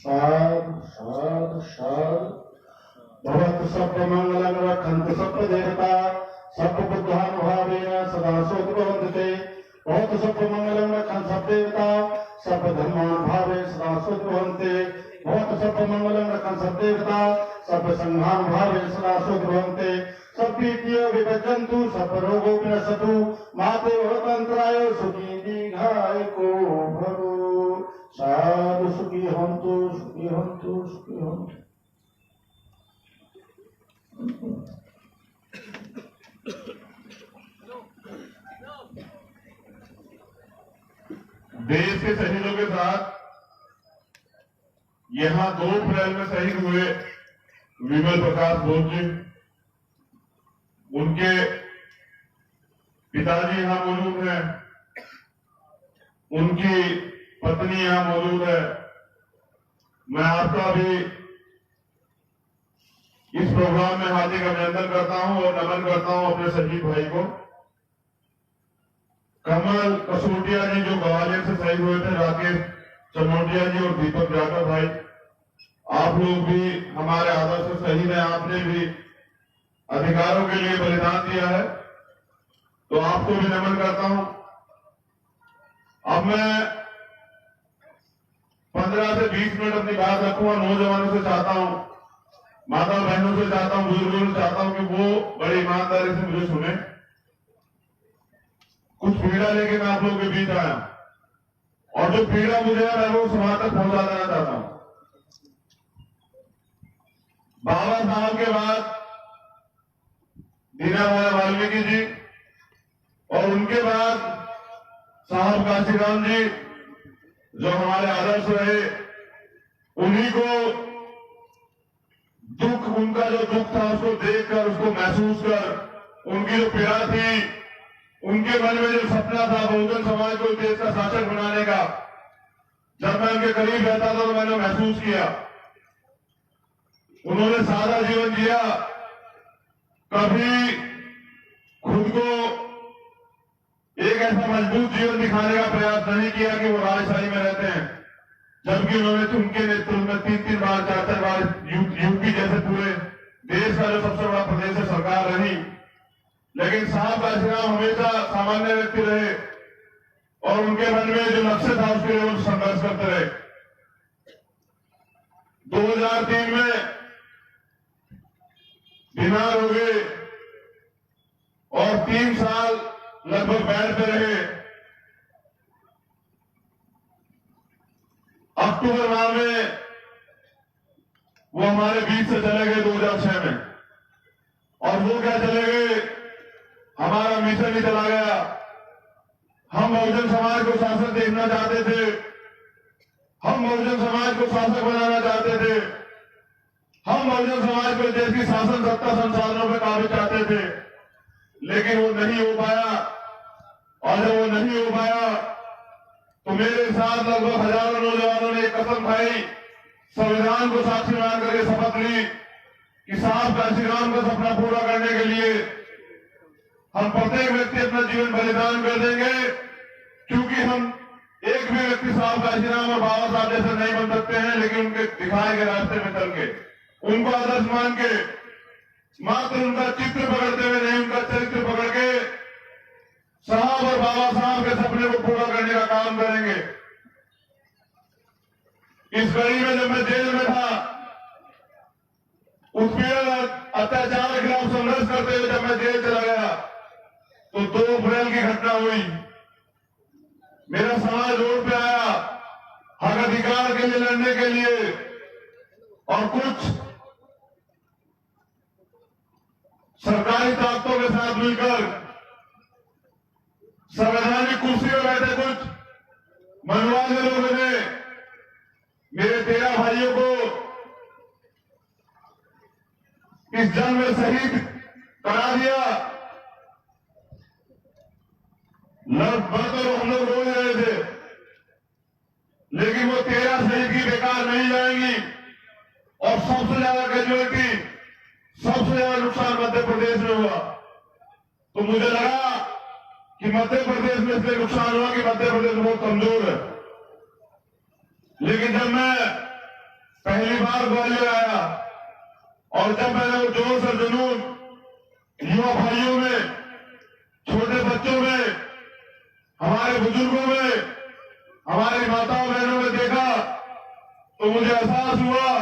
साधु साधु साधु। भवतु सर्वमंगलं रक्षन्तु सर्वदेवता सर्वबुद्धानुभावेन सदा सोऽद्भवन्ते। भवतु सर्वमंगलं रक्षन्तु सर्वदेवता सर्वधर्मानुभावेन सदा सोऽद्भवन्ते। भवतु सर्वमंगलं रक्षन्तु सर्वदेवता सर्वसंघानुभावेन सदा सोऽद्भवन्ते। सर्वभीत्यो विभजन्तु सर्वरोगो विनशतु माते भवतन्त्राय सुखी दीर्घायुको भवतु। साधु सुखी हन्तु सुखी हन्तु सुखी हन्तु। देश के शहीदों के साथ यहां 2 अप्रैल में शहीद हुए विमल प्रकाश बोस जी, उनके पिताजी यहां मौजूद हैं, उनकी पत्नी यहां मौजूद है। मैं आपका भी इस प्रोग्राम में हार्दिक अभिनंदन करता हूं और नमन करता हूं अपने शहीद भाई को। कमल कसोटिया जी जो ग्वालियर से शहीद हुए थे, राकेश चमोटिया जी और दीपक जाटव भाई, आप लोग भी हमारे आदर्श से शहीद हैं। आपने भी अधिकारों के लिए बलिदान दिया है, तो आपको भी नमन करता हूं। अब मैं 15 से 20 मिनट अपनी बात रखूंगा। नौजवानों से चाहता हूं, माता बहनों से चाहता हूं, बुजुर्गों से चाहता हूं कि वो बड़ी ईमानदारी से मुझे सुने। कुछ पीड़ा लेके मैं आप लोगों के बीच आया, और जो पीड़ा मुझे है मैं वो समाज तक पहुंचा देना चाहता हूं। बाबा साहब के बाद दीनदयाल वाल्मीकि जी, और उनके बाद साहब काशीराम जी जो हमारे आदर्श रहे, उन्हीं को दुख, उनका जो दुख था उसको देखकर, उसको महसूस कर, उनकी जो पीड़ा थी, उनके मन में जो सपना था बहुजन समाज को देश का शासक बनाने का, जब मैं उनके करीब रहता था तो मैंने महसूस किया। उन्होंने सादा जीवन जिया, कभी खुद को एक ऐसा मजबूत जीवन दिखाने का प्रयास नहीं किया कि वो राजशाही में रहते हैं, जबकि उन्होंने उनके नेतृत्व में 3-3 बार 4-4 बार यूपी जैसे पूरे देश का जो सबसे बड़ा प्रदेश है सरकार रही। लेकिन साहब काशीराम हमेशा सामान्य व्यक्ति रहे, और उनके मन में जो लक्ष्य था उसके लिए वो संघर्ष करते रहे। 2003 में बीमार हो गए और 3 साल लगभग बेड पे रहे। अक्टूबर माह में वो हमारे बीच से चले गए 2006 में, और वो क्या चले गए, हमारा मिशन ही चला गया। हम बहुजन समाज को शासक देखना चाहते थे, हम बहुजन समाज को शासक बनाना चाहते थे, हम बहुजन समाज को देश की शासन सत्ता संसाधनों पर काबू चाहते थे, लेकिन वो नहीं हो पाया। और जब वो नहीं हो पाया तो मेरे साथ लगभग हजारों नौजवानों ने कसम खाई, संविधान को साक्षी मान करके शपथ ली कि साहब काशीराम का सपना पूरा करने के लिए हम प्रत्येक व्यक्ति अपना जीवन बलिदान कर देंगे, क्योंकि हम एक भी व्यक्ति साहब काशीराम और बाबा साहब जैसे नहीं बन सकते हैं, लेकिन उनके दिखाए गए रास्ते में चल के, उनको आदर्श मान के, मात्र उनका चित्र पकड़ते हुए नहीं, उनका चरित्र पकड़ के साहब और बाबा साहब के सपने को पूरा करने का काम करेंगे। इस कड़ी में जब मैं जेल में था, उत्पीड़न अत्याचार के खिलाफ संघर्ष करते हुए जब मैं जेल चला गया, तो 2 अप्रैल की घटना हुई। मेरा समाज रोड पे आया हक अधिकार के लिए लड़ने के लिए, और कुछ सरकारी ताकतों के साथ मिलकर संवैधानिक कुर्सी पर बैठे कुछ मनवाजे लोगों ने मेरे 13 भाइयों को इस जंग में शहीद करा दिया। लगभग तो हम लोग रो रहे थे, लेकिन वो 13 शहीद की बेकार नहीं जाएंगी। और सबसे ज्यादा कैजुअलिटी, सबसे ज्यादा नुकसान मध्य प्रदेश में हुआ। तो मुझे लगा कि मध्य प्रदेश में इसलिए नुकसान हुआ कि मध्य प्रदेश बहुत कमजोर है। लेकिन जब मैं पहली बार ग्वालियर आया, और जब मैंने वो जोश और जुनून युवा भाइयों में, छोटे बच्चों में, हमारे बुजुर्गों में, हमारी माताओं बहनों में देखा, तो मुझे एहसास हुआ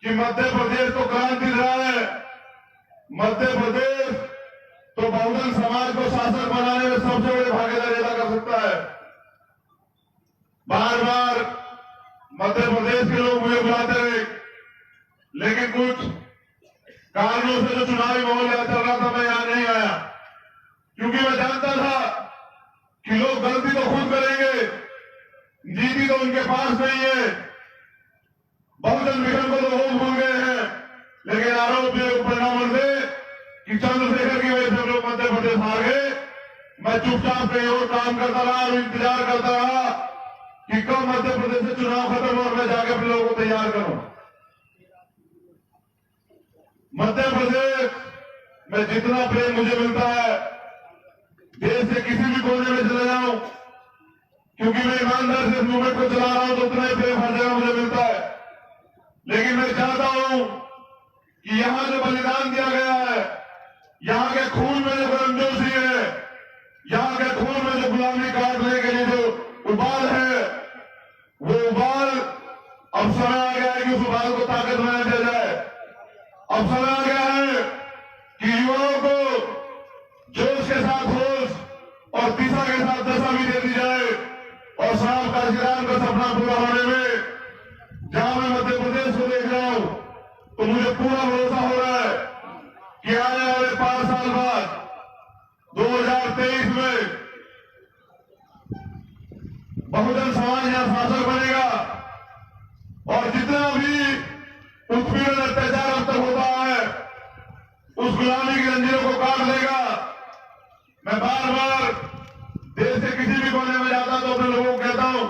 कि मध्य प्रदेश तो क्रांति रहा है, मध्य प्रदेश तो बहुजन समाज को शासक बनाने में सबसे बड़ी भागीदारी अदा कर सकता है। बार बार मध्य प्रदेश के लोग मुझे बुलाते रहे, लेकिन कुछ कारणों से जो चुनावी माहौल चल रहा था, मैं यहां नहीं आया, क्योंकि मैं जानता था कि लोग गलती तो खुद करेंगे, तो उनके पास नहीं है। बहुजन मिशन को तो वो भूल गए हैं, लेकिन आरोप ये परिणाम से कि चंद्रशेखर की वजह से हम लोग मध्य प्रदेश हार गए। मैं चुपचाप कहीं और काम करता रहा और इंतजार करता रहा कि कब मध्य प्रदेश से चुनाव खत्म और मैं जाके अपने लोगों को तैयार करूं। मध्य प्रदेश में जितना प्रेम मुझे मिलता है, देश के किसी भी कोने में चले जाऊं, क्योंकि मैं ईमानदार से इस मूवमेंट को चला रहा हूं, तो उतना ही प्रेम हर जगह मुझे मिलता है। लेकिन मैं चाहता हूं कि यहां जो बलिदान दिया गया है, यहां के खून में जो गर्मजोशी है, यहां के खून में जो गुलामी काटने के लिए जो उबाल है, वो उबाल अब समय आ गया है कि उस उबाल को ताकत बना दिया जाए। अब समय आ गया है कि युवाओं को जोश के साथ होश और दिशा के साथ दशा भी दे दी जाए। और साहब काशीराम का सपना पूरा होने में जहां मैं मध्य प्रदेश को देख रहा हूं, तो मुझे पूरा भरोसा हो रहा है कि आने वाले 5 साल बाद 2023 में बहुजन समाज यहां शासक बनेगा और जितना भी उत्पीड़न अत्याचार अब तक होता है, उस गुलामी की जंजीरों को काट देगा। मैं बार बार देश के किसी भी कोने में जाता तो अपने लोगों को कहता हूं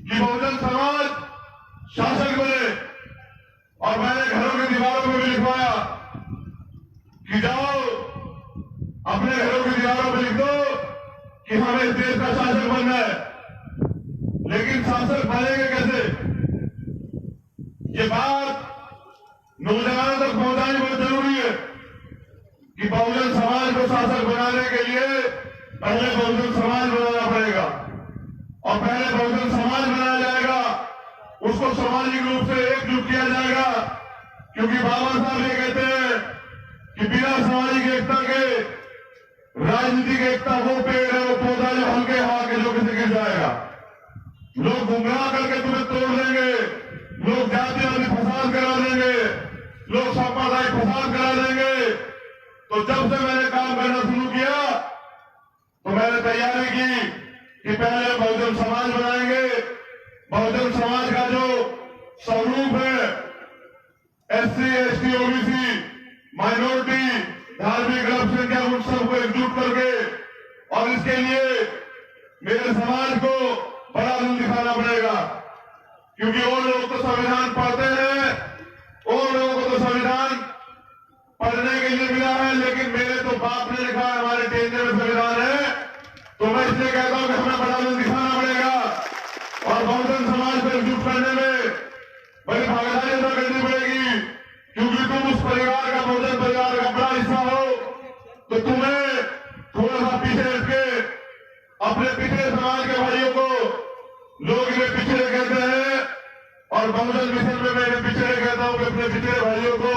कि बहुजन समाज शासक बने। और मैंने घरों की दीवारों पर भी लिखवाया कि जाओ अपने घरों की दीवारों पर लिख दो कि हमें इस देश का शासक बनना है। लेकिन शासक बनेंगे कैसे, ये बात नौजवानों तक पहुंचानी बहुत जरूरी है कि बहुजन समाज को शासक बनाने के लिए पहले बहुजन समाज बनाना पड़ेगा। और पहले बहुजन समाज बनाया जाएगा, उसको सामाजिक रूप से एकजुट किया जाएगा। क्योंकि बाबा साहब ये कहते हैं कि बिना सामाजिक एकता के राजनीतिक एकता वो पेड़ है, वो पौधा जो हल्के हवा के जो किसी गिर जाएगा। लोग गुमराह करके तुम्हें तोड़ देंगे, लोग जातिवादी फसाद करा देंगे, लोग सांप्रदायिक फसाद करा देंगे। तो जब से मैंने काम करना शुरू किया तो मैंने तैयारी की कि पहले बहुजन समाज बनाएंगे। बहुजन समाज का जो स्वरूप है, SC, ST, OBC, माइनॉरिटी, धार्मिक अल्पसंख्यक, उन सबको एकजुट करके, और इसके लिए मेरे समाज को बड़ा दिल दिखाना पड़ेगा। क्योंकि और लोग तो संविधान पढ़ते हैं, और लोगों को तो संविधान पढ़ने के लिए मिला है, लेकिन मेरे तो बाप ने लिखा है, हमारे टेंजे में संविधान है। तो मैं इसलिए कहता हूं कि हमें बड़ा दिल दिखाना पड़ेगा और बहुजन समाज को एकजुट करने में बड़ी भागीदारी अदा करनी पड़ेगी। क्योंकि तुम उस परिवार का, बहुजन परिवार का बड़ा हिस्सा हो, तो तुम्हें थोड़ा सा पीछे हट के अपने पिछड़े समाज के भाइयों को, लोग इन्हें पिछड़े कहते हैं और बहुजन मिशन में मैं इन्हें पिछड़े कहता हूं कि अपने पिछड़े भाइयों को,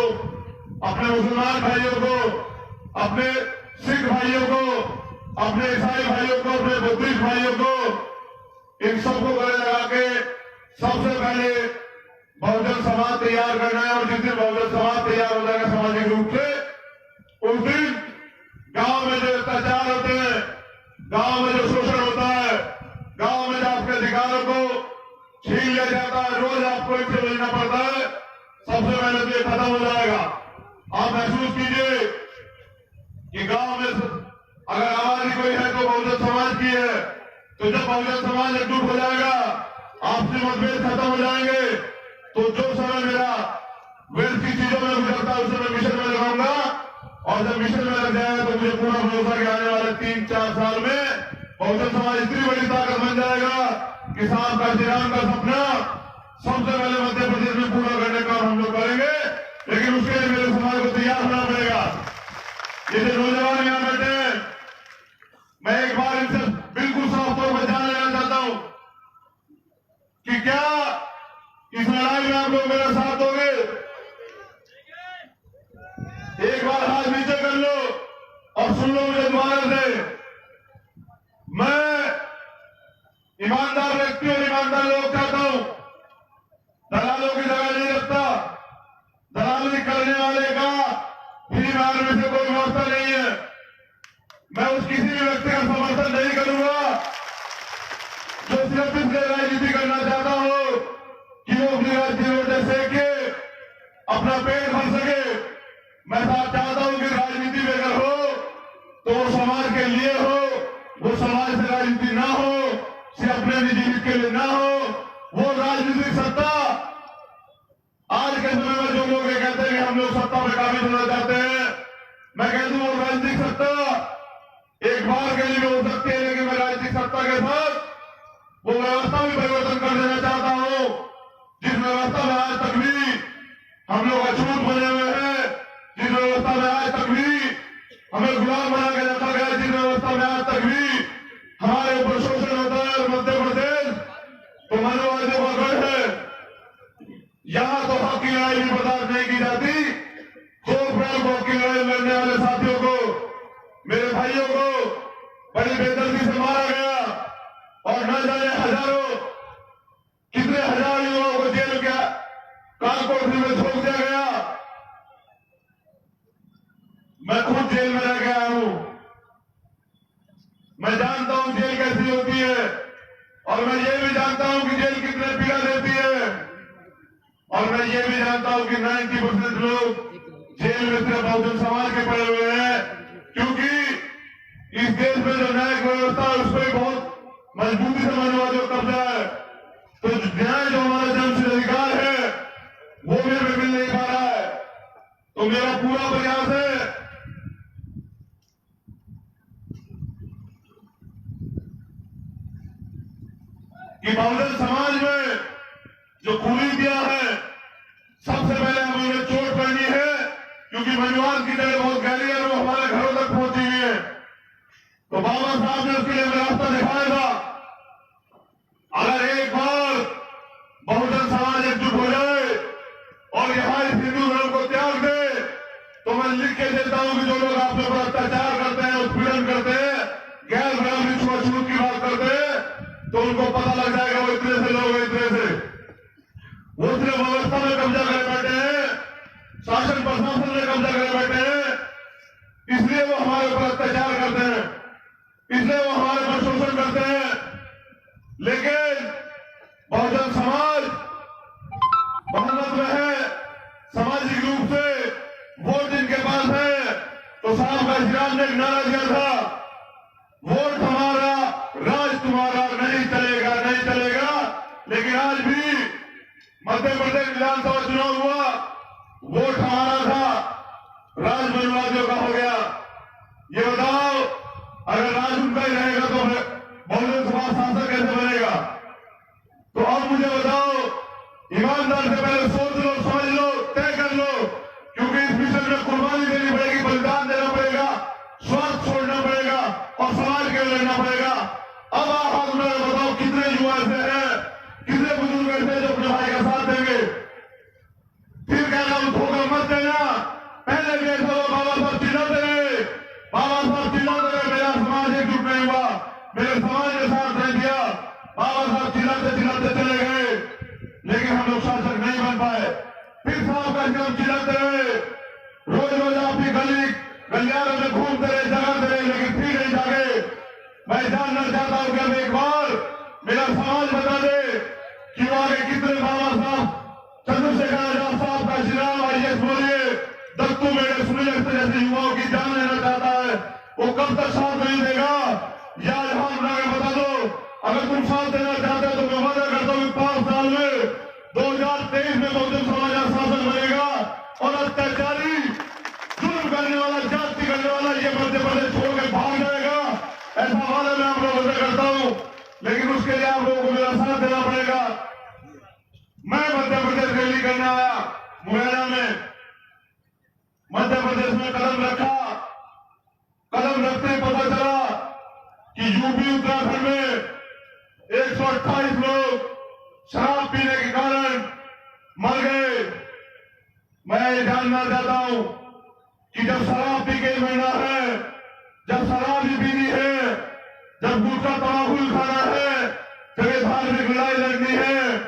अपने मुसलमान भाइयों को, अपने सिख भाइयों को, अपने ईसाई भाइयों को, अपने बुद्धिस्ट भाइयों को, इन सबको गले लगा के सबसे पहले बहुजन समाज तैयार करना है। और जिस दिन बहुजन समाज तैयार हो जाएगा सामाजिक रूप से, उस दिन गांव में जो अत्याचार होते हैं, गांव में जो शोषण होता है, गांव में जो आपके अधिकारों को छीन लिया जाता है, रोज आपको इनसे मिलना पड़ता है, सबसे पहले तो ये खत्म हो जाएगा। आप महसूस कीजिए कि गांव में अगर आबादी कोई है तो बहुजन समाज की है। तो जब बहुजन समाज एकजुट हो जाएगा, आपसी मतभेद खत्म हो जाएंगे, तो जो समय मेरा व्यर्थ की चीजों में गुजरता है उसे मैं मिशन में लगाऊंगा। और जब मिशन में लग जाएगा तो मुझे पूरा भरोसा कि आने वाले 3-4 साल में बहुजन समाज इतनी बड़ी ताकत बन जाएगा कि साहब काशीराम का सपना सबसे पहले मध्य प्रदेश में पूरा करने का हम लोग करेंगे। लेकिन उसके लिए मेरे समाज को तैयार होना पड़ेगा। ये जो नौजवान यहां बैठे हैं, मैं एक बार इनसे बिल्कुल साफ तौर पर जान लेना चाहता हूं कि क्या इस लड़ाई में आप लोग मेरा साथ दोगे? एक बार हाथ नीचे कर लो और सुन लो मुझे दोबारा से। मैं ईमानदार व्यक्ति और ईमानदार लोग चाहता हूं, दलालों की जगह नहीं रखता। दलाली करने वाले का फ्री मारने से कोई वास्ता नहीं है। मैं उस किसी भी व्यक्ति का समर्थन नहीं करूंगा जो सिर्फ इसलिए राजनीति करना चाहता हूं कि वो अपनी राजनीति रोटे सेक के अपना पेट भर सके। मैं साथ चाहता हूं कि राजनीति में अगर हो तो वो समाज के लिए हो, वो समाज से राजनीति ना हो, सिर्फ अपने निजी हित के लिए ना हो। वो राजनीतिक सत्ता आज के समय में जो लोग ये कहते हैं कि हम लोग सत्ता में काबिज होना चाहते हैं, मैं कहता हूं वो राजनीतिक सत्ता एक बार के लिए हो सकती है, लेकिन मैं राजनीतिक सत्ता के साथ वो व्यवस्था भी परिवर्तन कर देना चाहता हूं जिस व्यवस्था में आज तक भी हम लोग अछूत बने हुए हैं, जिस व्यवस्था में आज तक भी हमें गुलाम बना के रखा गया, जिस व्यवस्था में आज तक भी हमारे ऊपर शोषण होता है। और मध्य प्रदेश तो मनोवादियों का गढ़ है, यहां तो हक की लड़ाई भी बर्दाश्त नहीं की जाती। 2 अप्रैल को हक की लड़ाई लड़ने वाले साथियों को, मेरे भाइयों को बड़ी बेदर्दी से मारा गया और न जाने हजारों कितने हजार युवाओं को जेल के कालकोठरी में झोंक दिया गया। मैं खुद जेल में रह गया हूं, मैं जानता हूं जेल कैसी होती है और मैं ये भी जानता हूं कि जेल कितने पीड़ा देती है। और मैं ये भी जानता हूं कि 90% लोग जेल में सिर्फ बहुजन समाज के पड़े हुए हैं, क्योंकि इस देश में जो न्यायिक व्यवस्था है उस पर बहुत मजबूती से मनोवादियों का कब्जा है। तो न्याय जो हमारा जन्मसिद्ध अधिकार है वो भी हमें मिल नहीं पा रहा है। तो मेरा पूरा प्रयास है कि बहुजन समाज में जो कुरीतियां है सबसे पहले हमें उन्हें चोट करनी है, क्योंकि मनुवाद की जड़ बहुत गहरी है, वो हमारे घरों तक पहुंची हुई है। तो बाबा साहब ने उसके लिए रास्ता दिखाया था। अगर एक बार बहुजन समाज एकजुट हो जाए और यहाँ इस हिंदू धर्म को त्याग दे, तो मैं लिख के देता हूं कि जो लोग आप लोग पर अत्याचार करते हैं, उत्पीड़न करते हैं, गैर बराबरी छुआछूत की बात करते हैं, तो उनको पता लग जाएगा वो इतने से लोग इतने से वो सिर्फ व्यवस्था में कब्जा करे बैठे हैं, शासन प्रशासन में कब्जा करे बैठे हैं, इसलिए वो हमारे ऊपर अत्याचार करते हैं, इसलिए वो हमारे पर शोषण करते हैं। लेकिन बहुजन समाज बहुमत में है, सामाजिक रूप से वोट जिनके पास है। तो साहब काशीराम ने एक नारा दिया था, वोट हमारा राज तुम्हारा, नहीं चलेगा नहीं चलेगा। लेकिन आज भी मध्य प्रदेश विधानसभा चुनाव हुआ, वोट हमारा था, राज मनवादियों का हो गया। ये बताओ अगर राज उनका ही रहेगा तो बहुजन समाज शासक कैसे बनेगा? तो अब मुझे बताओ, ईमानदार से पहले सोच लो, समझ लो, तय कर लो, क्योंकि इस मिशन में कुर्बानी देनी पड़ेगी, बलिदान देना पड़ेगा, स्वार्थ छोड़ना पड़ेगा और समाज के लिए लड़ना पड़ेगा। अब आप हाथ में बताओ कितने युवा ऐसे हैं, कितने बुजुर्ग ऐसे हैं जो अपने भाई का साथ देंगे? फिर कहना धोखा मत देना। पहले भी ऐसा हुआ, बाबा साहब चिल्लाते रहे, बाबा साहब चिल्लाते रहे, मेरा समाज एकजुट नहीं हुआ, मेरे समाज ने साथ नहीं दिया, बाबा साहब चिल्लाते चिल्लाते चले गए, लेकिन हम लोग शासक नहीं बन पाए। फिर साहब का हम चिल्लाते रहे, रोज रोज आपकी गलियारों में घूमते रहे, जगाते रहे, लेकिन फिर नहीं जागे। मैं जानना चाहता हूं कि अब एक बार मेरा समाज बता दे कि वो आगे कितने बाबा साहब, चंद्रशेखर आजाद साहब का श्रीराम आईएएस बोलिए, दत्तू मेरे सुनील जैसे युवाओं की जान लेना चाहता है, वो कब तक साथ नहीं देगा? या हम बता दो, अगर तुम साथ देना चाहते हो तो मैं वादा करता हूं 5 साल में 2023 में बहुजन समाज शासन बनेगा और अत्याचारी, जुल्म करने वाला, जाति करने वाला ये मध्य प्रदेश छोड़ के भाग जाएगा। ऐसा वादा मैं आप लोगों से करता हूं, लेकिन उसके लिए आप लोगों को मेरा साथ देना पड़ेगा। मैं मध्य प्रदेश रैली करने आया मुरैना में, मध्य प्रदेश में कदम रखा, कदम रखते ही पता चला कि यूपी उत्तराखंड में 128 लोग शराब पीने के कारण मर गए। मैं ये जानना चाहता हूं कि जब शराब पी के मरना है, जब शराब ही पीनी है, जब गुटखा तमाकू खाना है, जब ये धार्मिक लड़ाई लड़नी है,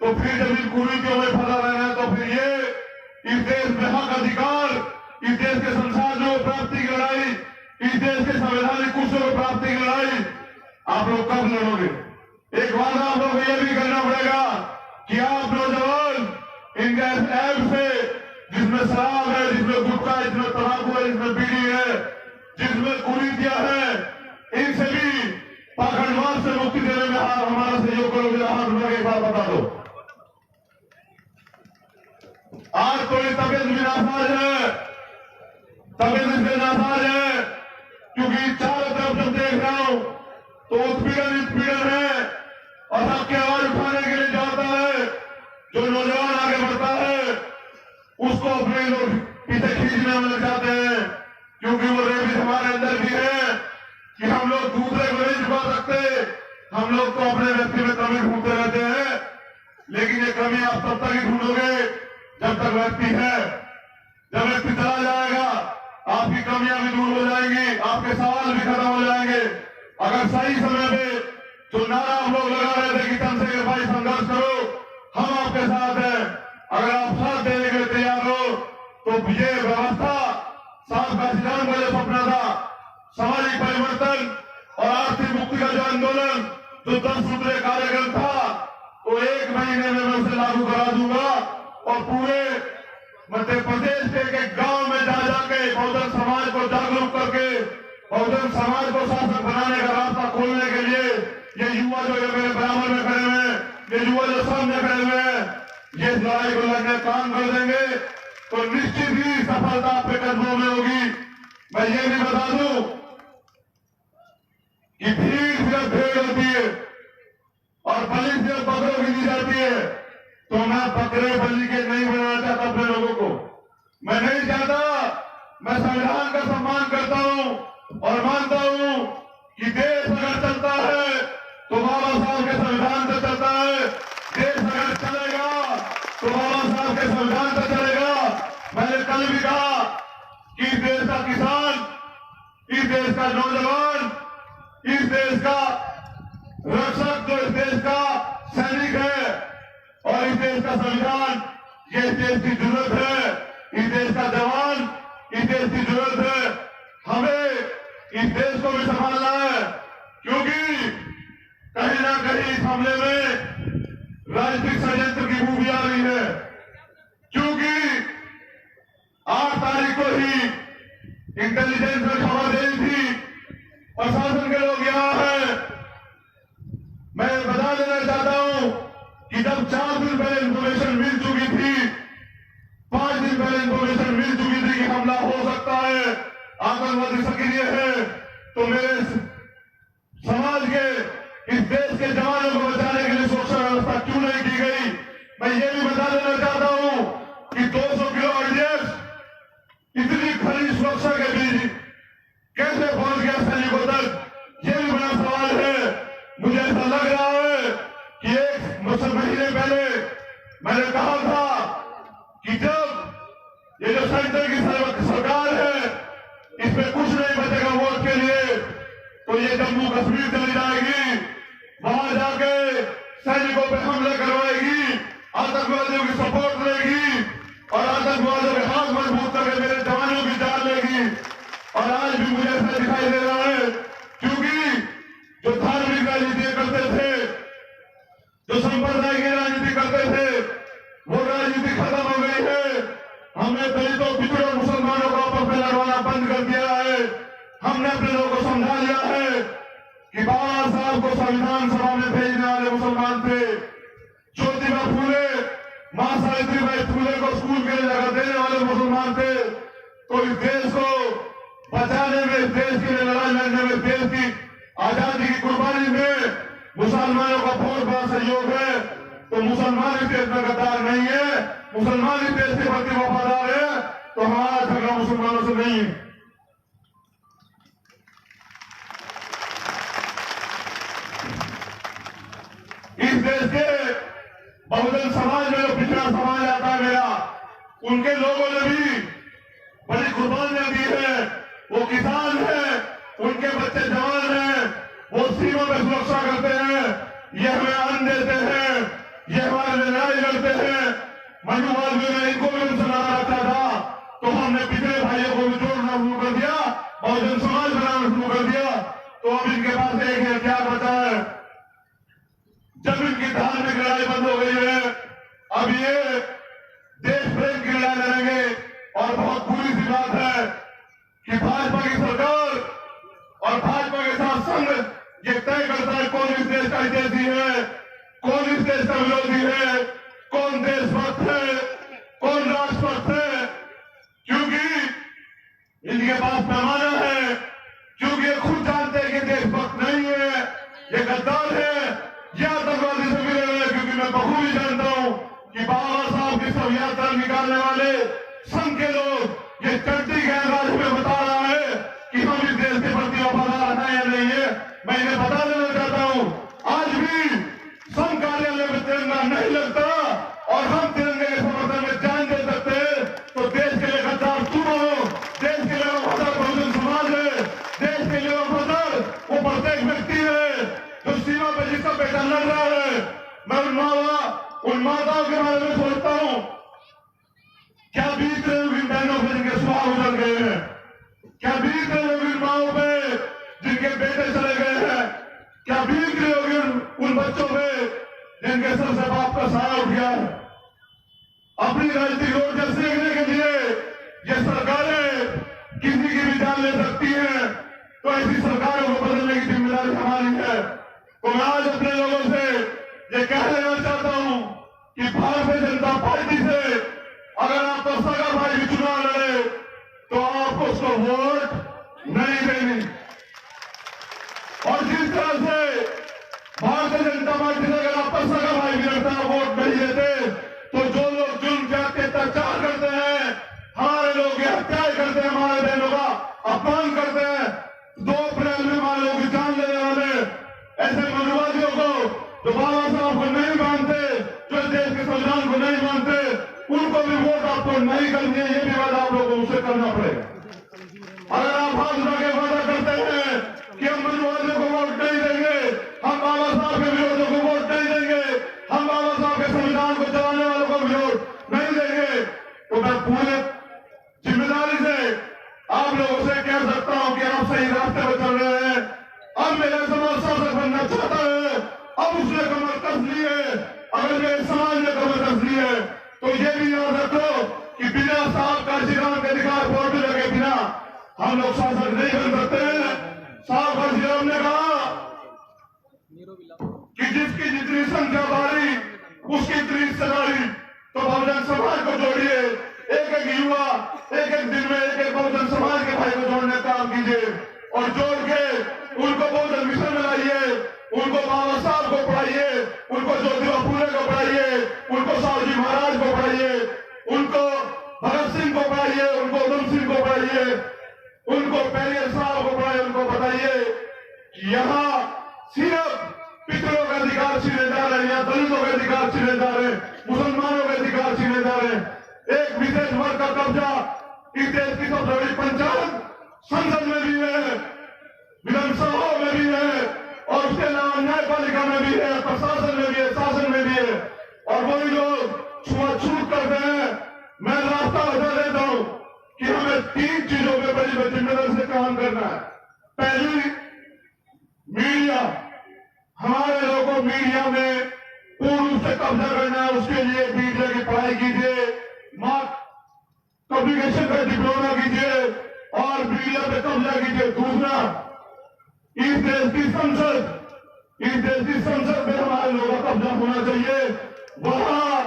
तो फिर जब इन कुरीतियों में फंसा रहना है, तो फिर ये इस देश में हक अधिकार, इस देश के संसाधनों को प्राप्ति की लड़ाई, इस देश के संवैधानिक कुर्सियों को प्राप्ति की लड़ाई आप लोग कब लड़ोगे? एक वादा आप लोगों को यह भी करना पड़ेगा कि आप नौजवान इन गैस ऐप से, जिसमें शराब है, जिसमें गुटखा है, जिसमें तंबाकू है, जिसमें बीड़ी है, जिसमें कुरीतियां है, इनसे भी पाखंडवाद से मुक्ति देने में हमारा सहयोग करोगे। हाथ उठा के एक बार बता दो। आज थोड़ी तबियत भी नासाज है, तबियत इसलिए नासाज है क्योंकि चारों तरफ जब देख रहा हूं तो उत्पीड़न है, और सबकी आवाज उठाने के लिए जाता है, जो नौजवान आगे बढ़ता है उसको अपने लोग पीछे खींचने में लग जाते हैं, क्योंकि वो रेबिस हमारे अंदर भी है कि हम लोग दूसरे को नहीं झुका सकते, हम लोग तो अपने व्यक्ति में कमी ढूंढते रहते हैं। लेकिन ये कमी आप तब तक ही ढूंढोगे जब तक व्यक्ति है। जब व्यक्ति चला जाएगा आपकी कमियां भी दूर हो जाएंगी, आपके सवाल भी खत्म हो जाएंगे। अगर सही समय पे जो नारा आप लोग लगा रहे थे कि चंद्रशेखर भाई संघर्ष करो, हम आपके साथ हैं, अगर आप साथ देने के लिए तैयार हो तो ये व्यवस्था साहब का सिद्धांत का जो सपना था, सामाजिक परिवर्तन और आर्थिक मुक्ति का जो आंदोलन, जो 10 सूत्रीय कार्यक्रम था, तो 1 महीने में मैं उसे लागू करा दूंगा और पूरे मध्य प्रदेश के एक गांव में जा जाके बहुजन समाज को जागरूक करके बहुजन समाज को शासक बनाने का रास्ता खोलने के लिए ये युवा जो मेरे बराबर में खड़े हुए हैं, ये युवा जो सामने खड़े हुए हैं, ये लड़ाई को लड़ने काम कर देंगे तो निश्चित ही सफलता आपके कदमों में होगी। मैं ये भी बता दूं कि भीड़ सिर्फ भेड़ होती है और बलि सिर्फ बकरों की दी जाती है। तो मैं बकरे बलि के नहीं बनाना चाहता अपने लोगों को, मैं नहीं चाहता। मैं संविधान का सम्मान करता हूं और मानता हूं कि देश अगर चलता है तो बाबा साहब के संविधान से चलता है, देश अगर चलेगा तो बाबा साहब के संविधान से चलेगा। मैंने कल भी कहा कि इस देश का किसान, इस देश का नौजवान, इस देश का रक्षक, जो इस देश का सैनिक है, और इस देश का संविधान, ये इस देश की जरूरत है। इस देश का जवान इस देश की जरूरत है। हमें इस देश को भी संभालना है, क्योंकि कहीं ना कहीं इस हमले में राजनीतिक षड्यंत्र की बू भी आ रही है। क्योंकि 8 तारीख को ही इंटेलिजेंस में खबर दी थी, प्रशासन के लोग यहां हैं। मैं बता देना चाहता हूं कि जब 4 दिन पहले इंफॉर्मेशन मिल चुकी थी, 5 दिन पहले इंफॉर्मेशन मिल चुकी थी कि हमला हो सकता है, आतंकवादी सक्रिय है, तो मेरे समाज के, इस देश के जवानों को बचाने के लिए सुरक्षा व्यवस्था क्यों नहीं की गई। मैं ये भी बता देना चाहता हूं कि 200 किलो ऑर्डिनेंस इतनी खरी सुरक्षा के बीच कैसे पहुंच गया सैनिकों तक, ये भी बड़ा सवाल है। मुझे ऐसा लग रहा है कि 1 महीने पहले मैंने कहा था कि जब ये जो सेंटर की सरकार है इसमें कुछ नहीं बचेगा वोट के लिए, तो ये जम्मू कश्मीर चली जाएगी, वहां जाके सैनिकों पे हमले करवाएगी, आतंकवादियों की सपोर्ट लेगी और आतंकवादियों के हाथ मजबूत करके मेरे जवानों की जान लेगी। और आज भी मुझे ऐसा दिखाई दे रहा है, क्योंकि जो धार्मिक राजनीति करते थे, जो संप्रदाय की राजनीति करते थे, वो राजनीति खत्म हो गई है। हमने दलितों, पिछड़ों, मुसलमानों को आपस में लड़वाना बंद कर दिया है। हमने अपने लोगों को समझा लिया है कि बाबा साहब को संविधान सभा में भेजने वाले मुसलमान थे, ज्योतिबा फूले, मां सावित्रीबाई फूले को स्कूल के लिए जगह देने वाले मुसलमान थे। तो इस देश को बचाने में, इस देश के लिए लड़ाई लड़ने में, देश की आजादी की कुर्बानी में मुसलमानों का बहुत बड़ा सहयोग है। तो मुसलमान इस देश में गद्दार नहीं है, मुसलमान इस देश के प्रति वफादार है। तो हमारा झगड़ा मुसलमानों से नहीं है। इस देश के बहुजन समाज में जो पिछड़ा समाज आता है मेरा, उनके लोगों ने भी बड़ी कुर्बानियां दी है। वो किसान हैं, उनके बच्चे जवान हैं, वो सीमा में सुरक्षा करते हैं, ये हमें अन्न देते हैं, ये हमारे लिए लड़ाई लड़ते हैं। मनु वाल्मीकि ने इनको भी सुनाना रखा था, तो हमने पिछले भाइयों को भी जोड़ना शुरू कर दिया, बहुजन समाज बनाना शुरू कर दिया। तो अब इनके पास एक हथियार बचा है, जब इनकी धार्मिक लड़ाई बंद हो गई है, अब ये देश प्रेम की लड़ाई लड़ेंगे। और बहुत बुरी सी बात है कि भाजपा की सरकार और भाजपा के साथ संघ ये तय करता है कौन इस देश का हितैषी है, कौन इस देश का विरोधी है, कौन देशभक्त है, कौन राष्ट्रभक्त है। क्योंकि इनके पास पैमाना है, क्योंकि ये खुद जानते हैं कि देशभक्त नहीं है, ये गद्दार है, ये आतंकवादी से मिले हुए। क्योंकि मैं बखूबी जानता हूं कि बाबा साहब की सब यात्रा निकालने वाले संघ के लोग ये चड्डी गैंग आज हमें बता रहा है कि हम इस देश के प्रति वफादार हैं या नहीं है। मैं इन्हें बता देना चाहता हूं, आज भी संघ कार्यालय में तिरंगा नहीं लगता और हम तिरंगे के समर्थन में जान दे सकते हैं। तो देश के लिए गद्दार तुम हो, देश के लिए वफादार बहुजन समाज है, देश के लिए वफादार वो प्रत्येक व्यक्ति है जो सीमा पर जिसका बेटा लड़ रहा है। मैं उन माताओं के बारे में सोचता हूं, क्या बीत रहे होगी बहनों पे जिनके सुहाग उजड़ गए हैं, क्या बीत रहे होगी माओ पे जिनके बेटे चले गए हैं, क्या बीत रही होगी उन बच्चों पे जिनके सर से बाप का सहारा उठ गया है। अपनी राजनीतिक रोड सीखने के लिए ये सरकारें किसी की भी जान ले सकती हैं, तो ऐसी सरकारों को बदलने की जिम्मेदारी हमारी है। तो मैं आज अपने लोगों से ये कह देना चाहता हूं कि भारतीय जनता पार्टी से अगर आपका सगा भाई भी चुनाव लड़े तो आपको उसको वोट नहीं देनी। और जिस तरह से भारतीय जनता पार्टी से अगर आपका सगा भाई भी लड़ता है वोट नहीं देते, तो जो लोग जुल्म के अत्याचार करते हैं, हमारे लोग हत्याएं करते हैं, हमारे बहनों का अपमान करते हैं, 2 अप्रैल में हमारे लोगों की जान लेने वाले ऐसे मनुवादियों को जो बाबा साहब को नहीं मानते, जो देश के संविधान को नहीं मानते, उनको भी वोट आपको नहीं करनी है। ये भी वादा आप लोगों को उसे करना पड़ेगा। अगर आप हाथ उठा के वादा करते हैं कि हम मनुवादियों को वोट नहीं देंगे, हम बाबा साहब के विरोधियों को वोट नहीं देंगे, हम बाबा साहब के संविधान को चलाने वालों को वोट नहीं देंगे, तो मैं पूरे जिम्मेदारी से आप लोगों से कह सकता हूं कि आप सही रास्ते पर चल रहे हैं। अब मेरा समाज शासक बनना चाहता है, अब उसने कमर कस ली है। अगर मेरे समाज ने कमर कस ली है तो ये भी याद रखो कि बिना साहब काशीराम के अधिकार फोटो लगे बिना हम लोग शासक नहीं बन सकते हैं। साहब काशीराम ने कहा कि जिसकी जितनी संख्या बारी उसकी इतनी हिस्सेदारी। तो बहुजन समाज को जोड़िए, एक एक युवा एक एक दिन में एक एक बहुजन समाज के भाई को जोड़ने का काम कीजिए और जोड़ के उनको बहुजन मिशन में लाइए, उनको बाबा साहब को पढ़ाइए, उनको ज्योतिबा फूले को पढ़ाइए, उनको साहू जी महाराज को पढ़ाइए, उनको भगत सिंह को पढ़ाइए, उनको उधम सिंह को पढ़ाइए, उनको पेरियर साहब को पढ़ाइए। उनको बताइए कि यहाँ सिर्फ पितरों का अधिकार छीने जा रहे हैं या दलितों के अधिकार छीने जा रहे हैं, मुसलमानों के अधिकार छीने जा रहे हैं। एक विशेष वर्ग का कब्जा इस देश की सबसे बड़ी पंचायत संसद में भी है, विधानसभा में भी है और उसके अलावा न्यायपालिका में भी है, प्रशासन में भी है, शासन में भी है। और वही लोग छुआछूत करते हैं। मैं रास्ता बता देता हूं कि हमें 3 चीजों पे बड़ी जिम्मेदारी से काम करना है। पहली, मीडिया। हमारे लोगों को मीडिया में पूर्ण रूप से कब्जा करना है, उसके लिए मीडिया की पढ़ाई कीजिए, कम्युनिकेशन का डिप्लोमा कीजिए और मीडिया पे कब्जा कीजिए। दूसरा, इस देश की संसद में हमारे लोगों का कब्जा होना चाहिए। वहां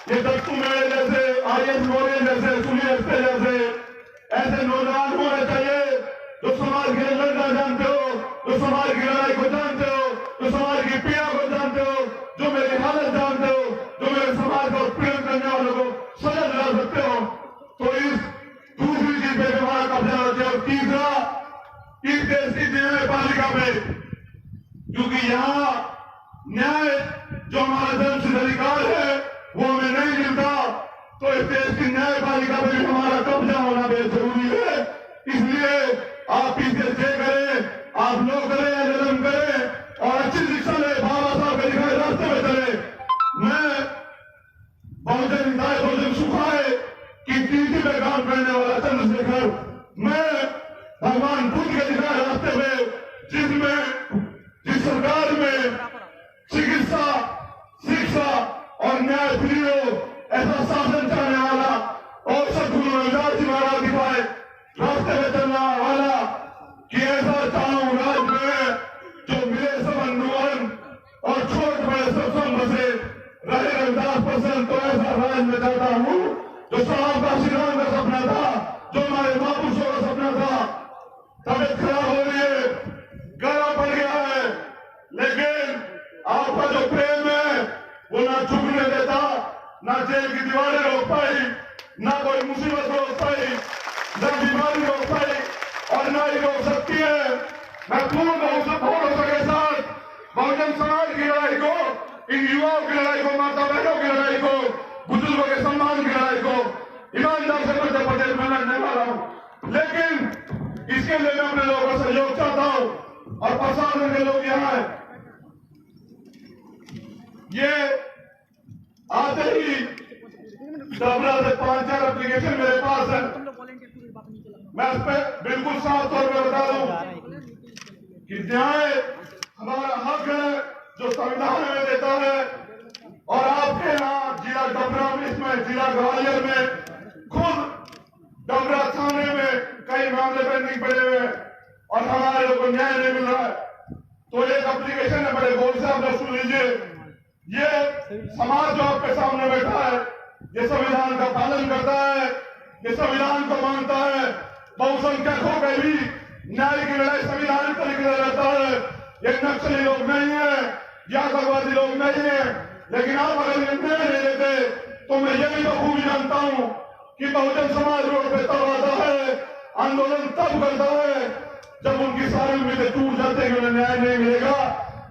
ये दत्तू मेरे जैसे, IAS मोरे जैसे, सुनील अवस्थी जैसे ऐसे नौजवान होने चाहिए जो समाज के लिए लड़ना जानते हो, जो समाज की लड़ाई को जानते हो, जो समाज की पीड़ा को जानते हो, जो मेरी हालत जानते हो, जो मेरे समाज को पीड़ित करने वालों को सजा दिला सकते हो। तो इस दूसरी चीज पे हमारा कब्जा होना चाहिए। और तीसरा, इस देश की न्यायपालिका में, क्योंकि यहाँ न्याय जो हमारा जन्मसिद्ध अधिकार है वो हमें नहीं मिलता, तो इस देश की न्यायपालिका में भी हमारा कब्जा होना बेहद जरूरी है। इसलिए आप पीछे करें, आप लोग करें, आंदोलन करें और अच्छी शिक्षा लें, बाबा साहब के दिखाए रास्ते में चले। मैं बहुजन हिताय बहुजन सुखाए की नीति में काम करने वाला चंद्रशेखर, मैं भगवान बुद्ध के दिखाए रास्ते में जिस सरकार में चिकित्सा अहिंसा और न्याय प्रिय हो, ऐसा शासन चाहने वाला और सदगुरु रविदास जी महाराज दिखाए रास्ते में चलने वाला कि ऐसा चाहूं राज में जो मिले सब अनुमान और छोट बड़े सब संग बसे रहे रविदास पसंद। तो ऐसा राज में चाहता हूँ जो साहब का श्री राम का सपना था, जो हमारे महापुरुषों का सपना था। तबियत खराब हो रही है, गला पड़ गया है, लेकिन आपका जो प्रेम है वो ना झुकने देता, ना जेल की दीवारें रोक पाई, ना कोई मुसीबत रोक पाई, ना बीमारी रोक पाई और ना ही रोक सकती है। मैं पूर्ण भरोसा के साथ बहुजन समाज की लड़ाई को, इन युवाओं की लड़ाई को, माता बहनों की लड़ाई को, बुजुर्गों के सम्मान की लड़ाई को ईमानदार से मध्य प्रदेश में लड़ने वाला हूं। लेकिन इसके लिए मैं अपने लोगों का सहयोग चाहता हूं और प्रशासन के लोग यहाँ है। ये आते ही डबरा से 5-4 एप्लीकेशन मेरे पास है। मैं इस पर बिल्कुल साफ तौर पर बता दूं कि न्याय हमारा हक है जो संविधान में देता है। और आपके यहाँ जिला डबरा में, इसमें जिला ग्वालियर में खुद डबरा थाने में कई मामले पेंडिंग पड़े हुए हैं और हमारे लोगों को न्याय नहीं मिल रहा है। तो एक एप्लीकेशन है, बड़े गौर से आप लोग सुन लीजिए। ये समाज जो आपके सामने बैठा है, ये संविधान का पालन करता है, ये संविधान को मानता है। बहुसंख्यकों का भी न्याय की लड़ाई संविधान तरीके से रहता है। ये नक्सली लोग नहीं है, ये आतंकवादी लोग नहीं है। लेकिन आप अगर निर्णय नहीं लेते तो मैं ये भी बखूबी जानता हूं कि बहुजन समाज रोड पे तब आता है, आंदोलन तब करता है जब उनकी सारी उम्मीदें टूट जाती है कि उन्हें न्याय नहीं मिलेगा।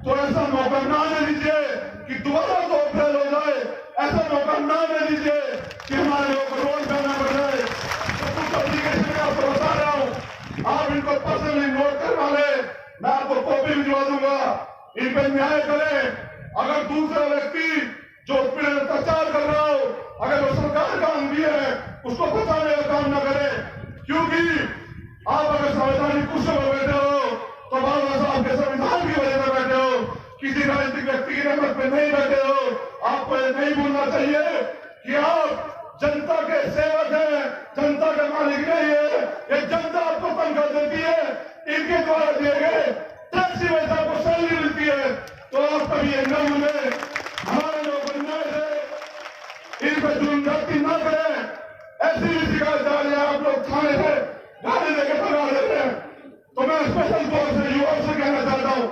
तो ऐसा मौका ना दे दीजिए कि दोबारा तो फेल हो जाए। ऐसा मौका ना दे दीजिए कि हमारे लोगों को रोड पे आना पड़ जाए। तो कुछ एप्लीकेशन में आपको बता रहा हूँ, आप इनको पर्सनली नोट करवा ले, मैं आपको कॉपी भिजवा दूंगा। इन पर न्याय करें। अगर दूसरा व्यक्ति जो पीड़ित अत्याचार कर रहा हो, अगर वो सरकार का अंगी है, उसको बचाने का काम न करे। क्योंकि आप अगर संवैधानिक कुर्सी पर बैठे हो तो बाबा साहब के संविधान की वजह से बैठे हो, किसी राजनीतिक व्यक्ति की रहमत पे नहीं बैठे हो। आपको ये नहीं भूलना चाहिए कि आप जनता के सेवक हैं, जनता के मालिक नहीं है। ये जनता आपको तनख्वाह देती है, इनके द्वारा दिए गए टैक्सी में आपको सैलरी मिलती है। तो आप कभी ये न भूलें, हमारे लोग न्याय से इन पर जुर्म जाति न करें। ऐसी भी शिकायत आ रही है, आप लोग थाने से गाड़ी लेके भगा देते हैं। तो मैं स्पेशल तौर से युवाओं से कहना चाहता हूँ,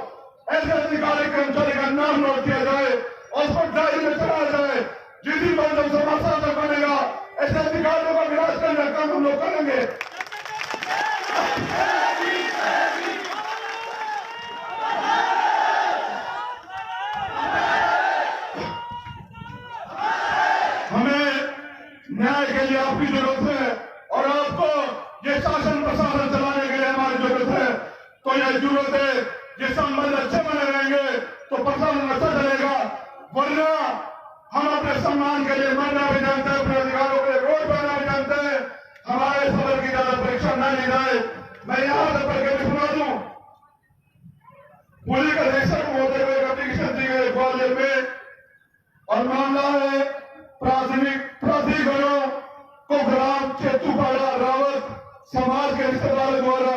ऐसे अधिकारी कर्मचारी का नाम नोट किया जाए और उस पर डायरी में चलाया जाए। जिस दिन बहुजन समाज शासन बनेगा, ऐसे अधिकारियों का विनाश करने का काम हम लोग करेंगे। हमें न्याय के लिए आपकी जरूरत है और आपको ये शासन प्रशासन चलाने के लिए हमारी जरूरत है। तो यह जरूरत है, ये संबंध अच्छे बने रहेंगे तो प्रशासन अच्छा चलेगा। वरना हम अपने सम्मान के लिए मरना भी जानते हैं, अपने अधिकारों के लिए रोड पर आना भी जानते हैं। हमारे सबर की ज्यादा परीक्षा न ली जाए। मैं यहाँ से पढ़ के भी सुना दूं, पुलिस अधीक्षक महोदय को एक एप्लीकेशन दी गई ग्वालियर में और मामला है प्राधिकरणों को ग्राम चेतुपाड़ा रावत समाज के रिश्तेदारों द्वारा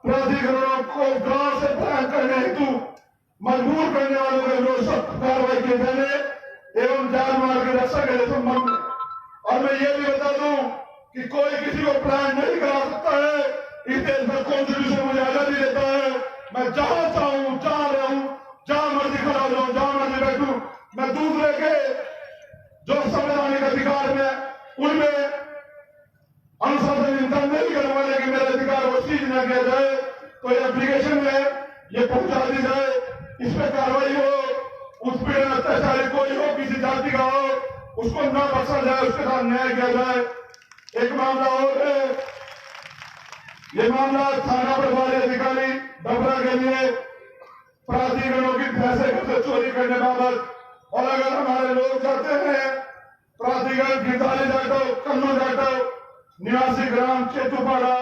प्राधिकरणों को गांव से पलायन करने हेतु मजबूर करने वालों के विरोध सख्त कार्रवाई किए जाने एवं जान माल की रक्षा के संबंध में। और मैं ये भी बता दूं कि कोई किसी को पलायन नहीं करा सकता है। इस देश में कॉन्स्टिट्यूशन मुझे आजादी देता है, मैं जहां चाहूं जहां रहूं, जहां मर्जी खड़ा हो जाऊं, जहां मर्जी बैठूं। मैं दूसरे के जो संवैधानिक अधिकार में उनमें अनुशासन इंसान नहीं करने वाले कि मेरे अधिकार को चीज न किया जाए। तो ये एप्लीकेशन में ये पहुंचा दी जाए, इस पर कार्रवाई हो। उस पीड़ित अत्याचारी कोई हो, किसी जाति का हो, उसको न बख्शा जाए, उसके साथ न्याय किया जाए। एक मामला और है, ये मामला थाना प्रभारी अधिकारी डबरा के लिए प्राधिकरणों की पैसे से चोरी करने बाबत। और अगर हमारे लोग चाहते हैं प्राधिकरण गिरदारी जाटव, कन्नू जाटव, निवासी ग्राम चेतुपाड़ा,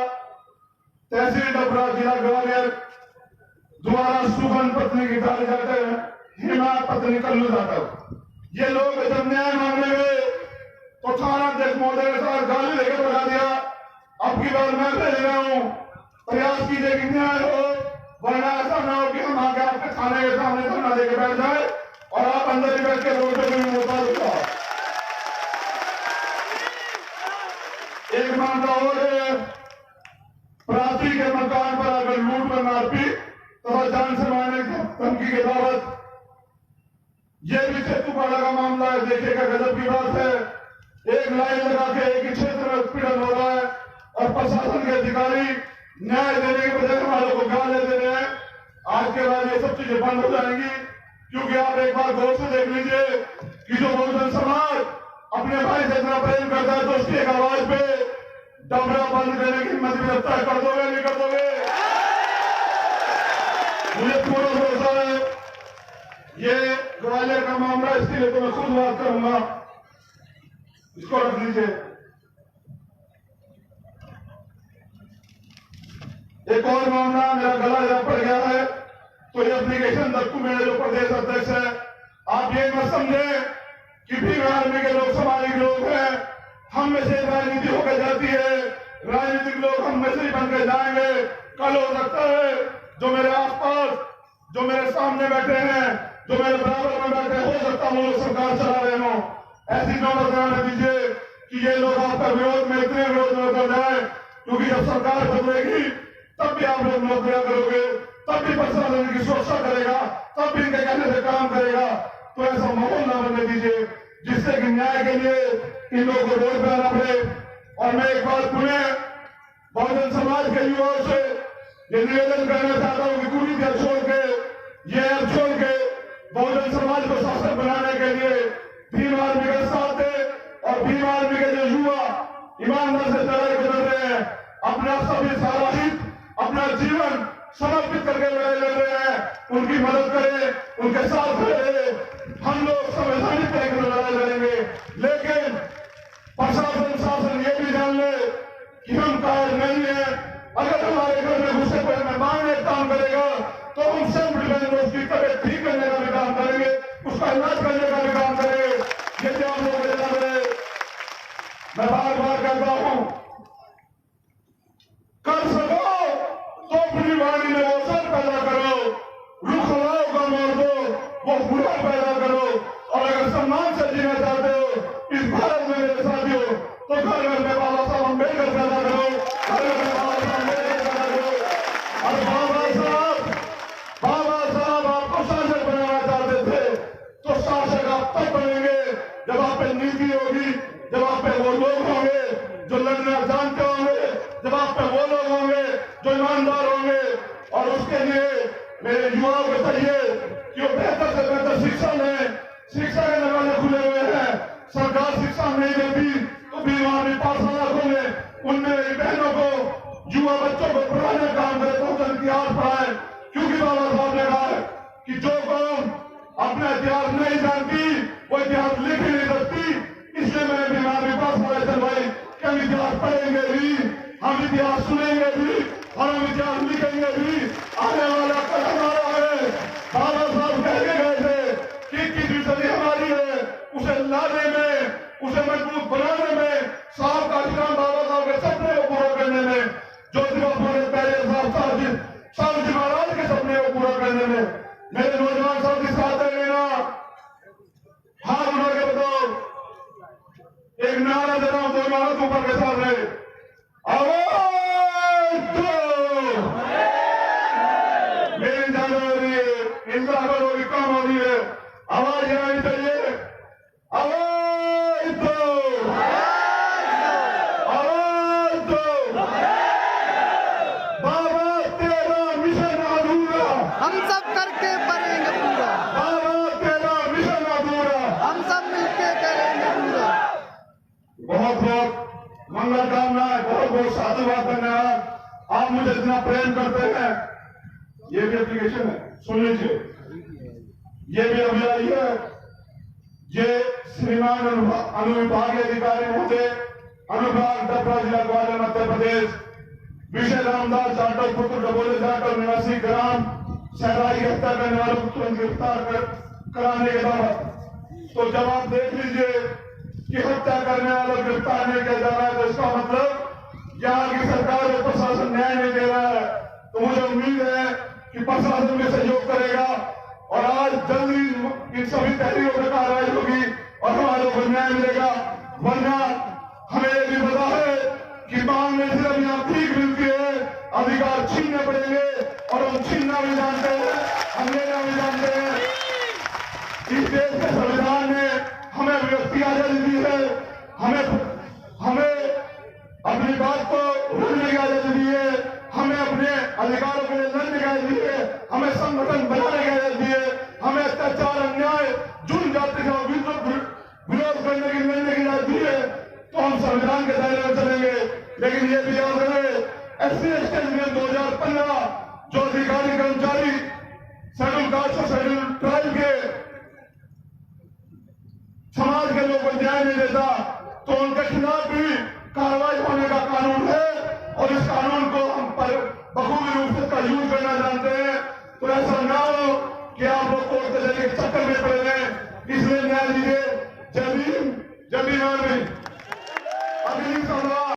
तहसील डबरा, जिला ग्वालियर द्वारा सुगन पत्नी गिरदारी जाटव, हेमा पत्नी कन्नू जाटव, ये लोग जब न्याय मांगने गए तो थाना अध्यक्ष महोदय ने साथ गाली लेकर भगा दिया। अब की बार मैं भेज रहा हूँ, प्रयास कीजिए कि न्याय हो, वरना ऐसा ना हो कि हम आगे आपके थाने के सामने धरना देकर बैठ जाए और आप अंदर ही बैठ के रोड पे भी मोटा रुका। एक मामला और है, प्रार्थी के मकान पर आकर लूट व मारपीट तथा जान से मारने की धमकी के बाबत, यह भी सेतुपाड़ा का मामला है। देखिएगा, गजब की बात है, एक लाइन लगा के एक ही क्षेत्र में उत्पीड़न हो रहा है और प्रशासन के अधिकारी न्याय देने के बजाय हमारे को गाली दे रहे हैं। आज के बाद ये सब चीजें बंद हो जाएंगी, क्योंकि आप एक बार गौर से देख लीजिए कि जो बहुजन समाज अपने भाई से इतना प्रेम करता है तो उसकी एक आवाज पे डबरा बंद करने की हिम्मत भी रखता है। कर दोगे नहीं कर दोगे? मुझे पूरा भरोसा है ये ग्वालियर का मामला, इसके लिए तो मैं खुद बात करूंगा। इसको रख लीजिए। एक और मामला, मेरा गला जरा पड़ गया है तो ये एप्लीकेशन दत्तू मेरे जो प्रदेश अध्यक्ष है, आप ये मत समझे कि भीम आर्मी के लोग सामाजिक लोग हैं, हम में से राजनीति होकर जाती है, राजनीतिक लोग हम में से ही बनकर जाएंगे। कल हो सकता है जो मेरे आसपास, जो मेरे सामने बैठे हैं, जो मेरे बराबर में बैठे, हो सकता है वो लोग सरकार चला रहे हो। ऐसी नौबत आने दीजिए कि ये लोग आपका विरोध में इतने विरोध में कर जाए, क्योंकि जब सरकार बदलेगी तब भी आप लोग नौकरियां करोगे, तब भी प्रशासन की सुरक्षा करेगा, तब भी इनके कहने से काम करेगा। तो ऐसा माहौल ना बनने दीजिए जिससे कि न्याय के लिए इन लोगों को रोड पे आना पड़े। और मैं एक बात पुनः बहुजन समाज के युवाओं से ये निवेदन करना चाहता हूँ कि पूरी तरह छोड़ के, ये अब छोड़ के बहुजन समाज को शासक बनाने के लिए भीम आर्मी का साथ दे और भीम आर्मी के जो युवा ईमानदार से लड़ाई कर रहे हैं, अपना सभी सारा हित, अपना जीवन समर्पित करके लड़ाई लड़ रहे हैं, उनकी मदद करें, उनके साथ रहे। हम लोग संवैधानिक तरीके से लड़ाई लड़ेंगे, लेकिन प्रशासन शासन ये भी जान ले कि हम कायर नहीं है। अगर हमारे घर में घुसे कोई मेहमान एक काम करेगा तो हम सेल्फ डिफेंस में उसकी तबियत ठीक करने का भी काम करेंगे, उसका इलाज करने का भी काम करेंगे। ये जो हम लोग याद रहे, मैं बार बार कहता हूं, कर सको तो अपनी वाणी में वो सर पैदा करो, रुखलाओं का मोड़ दो, वो बुरा पैदा करो। और अगर सम्मान से जीना चाहते हो इस भारत में मेरे साथियों, तो घर घर में बाबा साहब अम्बेडकर पैदा करो, घर घर में बाबा साहब अम्बेडकर पैदा करो। और बाबा साहब आपको शासक बनाना चाहते थे, तो शासक आप तब बनेंगे जब आप पे नीति होगी, जब आप पे वो लोग होंगे जो लड़ना जानते होंगे, जब आप पे वो लोग होंगे जो ईमानदार होंगे। और उसके लिए मेरे युवाओं को चाहिए कि वो बेहतर से बेहतर शिक्षा लें। शिक्षा के दरवाजे खुले हुए हैं, सरकार शिक्षा नहीं देती तो भीम आर्मी पाठशाला खोले, उनमें मेरी बहनों को, युवा बच्चों को पढ़ाने का काम करे, तो इतिहास पढ़ाए। क्योंकि बाबा साहब ने कहा है कि जो कौम अपना इतिहास नहीं जानती वो इतिहास लिख ही नहीं सकती। इसलिए मैंने भीम आर्मी पाठशाला चलवाई कि हम इतिहास पढ़ेंगे भी, हम इतिहास सुनेंगे भी और हम इतिहास लिखेंगे भी। आने वाला कल हमारा है। बाबा साहब कह के गए थे कि 21वीं सदी हमारी है, उसे लाने में, उसे मजबूत बनाने में, साहब का काम बाबा साहब के सपने को पूरा करने में, ज्योतिबा फुले पहले साहब जी महाराज के सपने को पूरा करने में। मेरे नौजवान साथी साथ है लेना, हाथ उठा के बताओ, एक नारा दे रहा हूं, दोनों हाथ ऊपर के साथ रहे, आवाज दो। मेरी ज्यादा हो रही है, इंदिरा होगी, कम हो रही है, आवाज आनी चाहिए, आवाज दो, आवाज दो। बाबा तेरा मिशन अधूरा, हम सब करके करेंगे पूरा, बाबा तेरा मिशन अधूरा, हम सब मिलके करेंगे पूरा। बहुत बहुत मंगल कामना है, बहुत बहुत साधुवाद धन्यवाद। आप मुझे इतना प्रेम करते हैं। ये भी एप्लीकेशन है, सुन लीजिए, ये भी अभी आई है। ये श्रीमान अनुविभागीय अधिकारी महोदय, अनुभाग डबरा, जिला ग्वालियर, मध्य प्रदेश, विषय रामदास जाटव पुत्र डबोले जाटव निवासी ग्राम सहराई हत्या करने वालों को तुरंत गिरफ्तार कराने के बाबत तो जब आप देख लीजिए कि हत्या करने वाला गिरफ्तार नहीं किया जा रहा है, तो इसका मतलब यहाँ की सरकार और प्रशासन न्याय नहीं दे रहा है। तो मुझे उम्मीद है कि प्रशासन भी सहयोग करेगा और आज जल्दी इन सभी तहरीरों पर कार्रवाई होगी और हमारे को न्याय मिलेगा। वरना हमें ये भी पता है कि मांगने से अब यहाँ भीख मिलती है, अधिकार छीनने पड़ेंगे और हम छीनना भी जानते हैं, हम लेना भी जानते हैं। इस देश के संविधान ने हमें अभिव्यक्ति आजादी दी है, हमें अपनी बात को बोलने की आजादी दी है, हमें अपने अधिकारों के लिए लड़ने की आजादी है, हमें संगठन बनाने की आजादी दी है, हमें अत्याचार अन्याय जुर्म जाति का विरोध करने की लड़ने की आजादी है। तो हम संविधान के दायरे में चलेंगे। लेकिन ये भी याद रहे, SC/ST अधिनियम 2015 जो अधिकारी कर्मचारी शेड्यूल कास्ट और शेड्यूल ट्राइब के समाज के लोगों को न्याय नहीं देता, तो उनके खिलाफ भी कार्रवाई होने का कानून है और इस कानून को हम बखूबी रूप से इसका यूज करना जानते हैं। तो ऐसा ना हो कि आप लोग कोर्ट कचहरी के चक्कर में पड़े हैं। इसलिए न्याय दीजिए।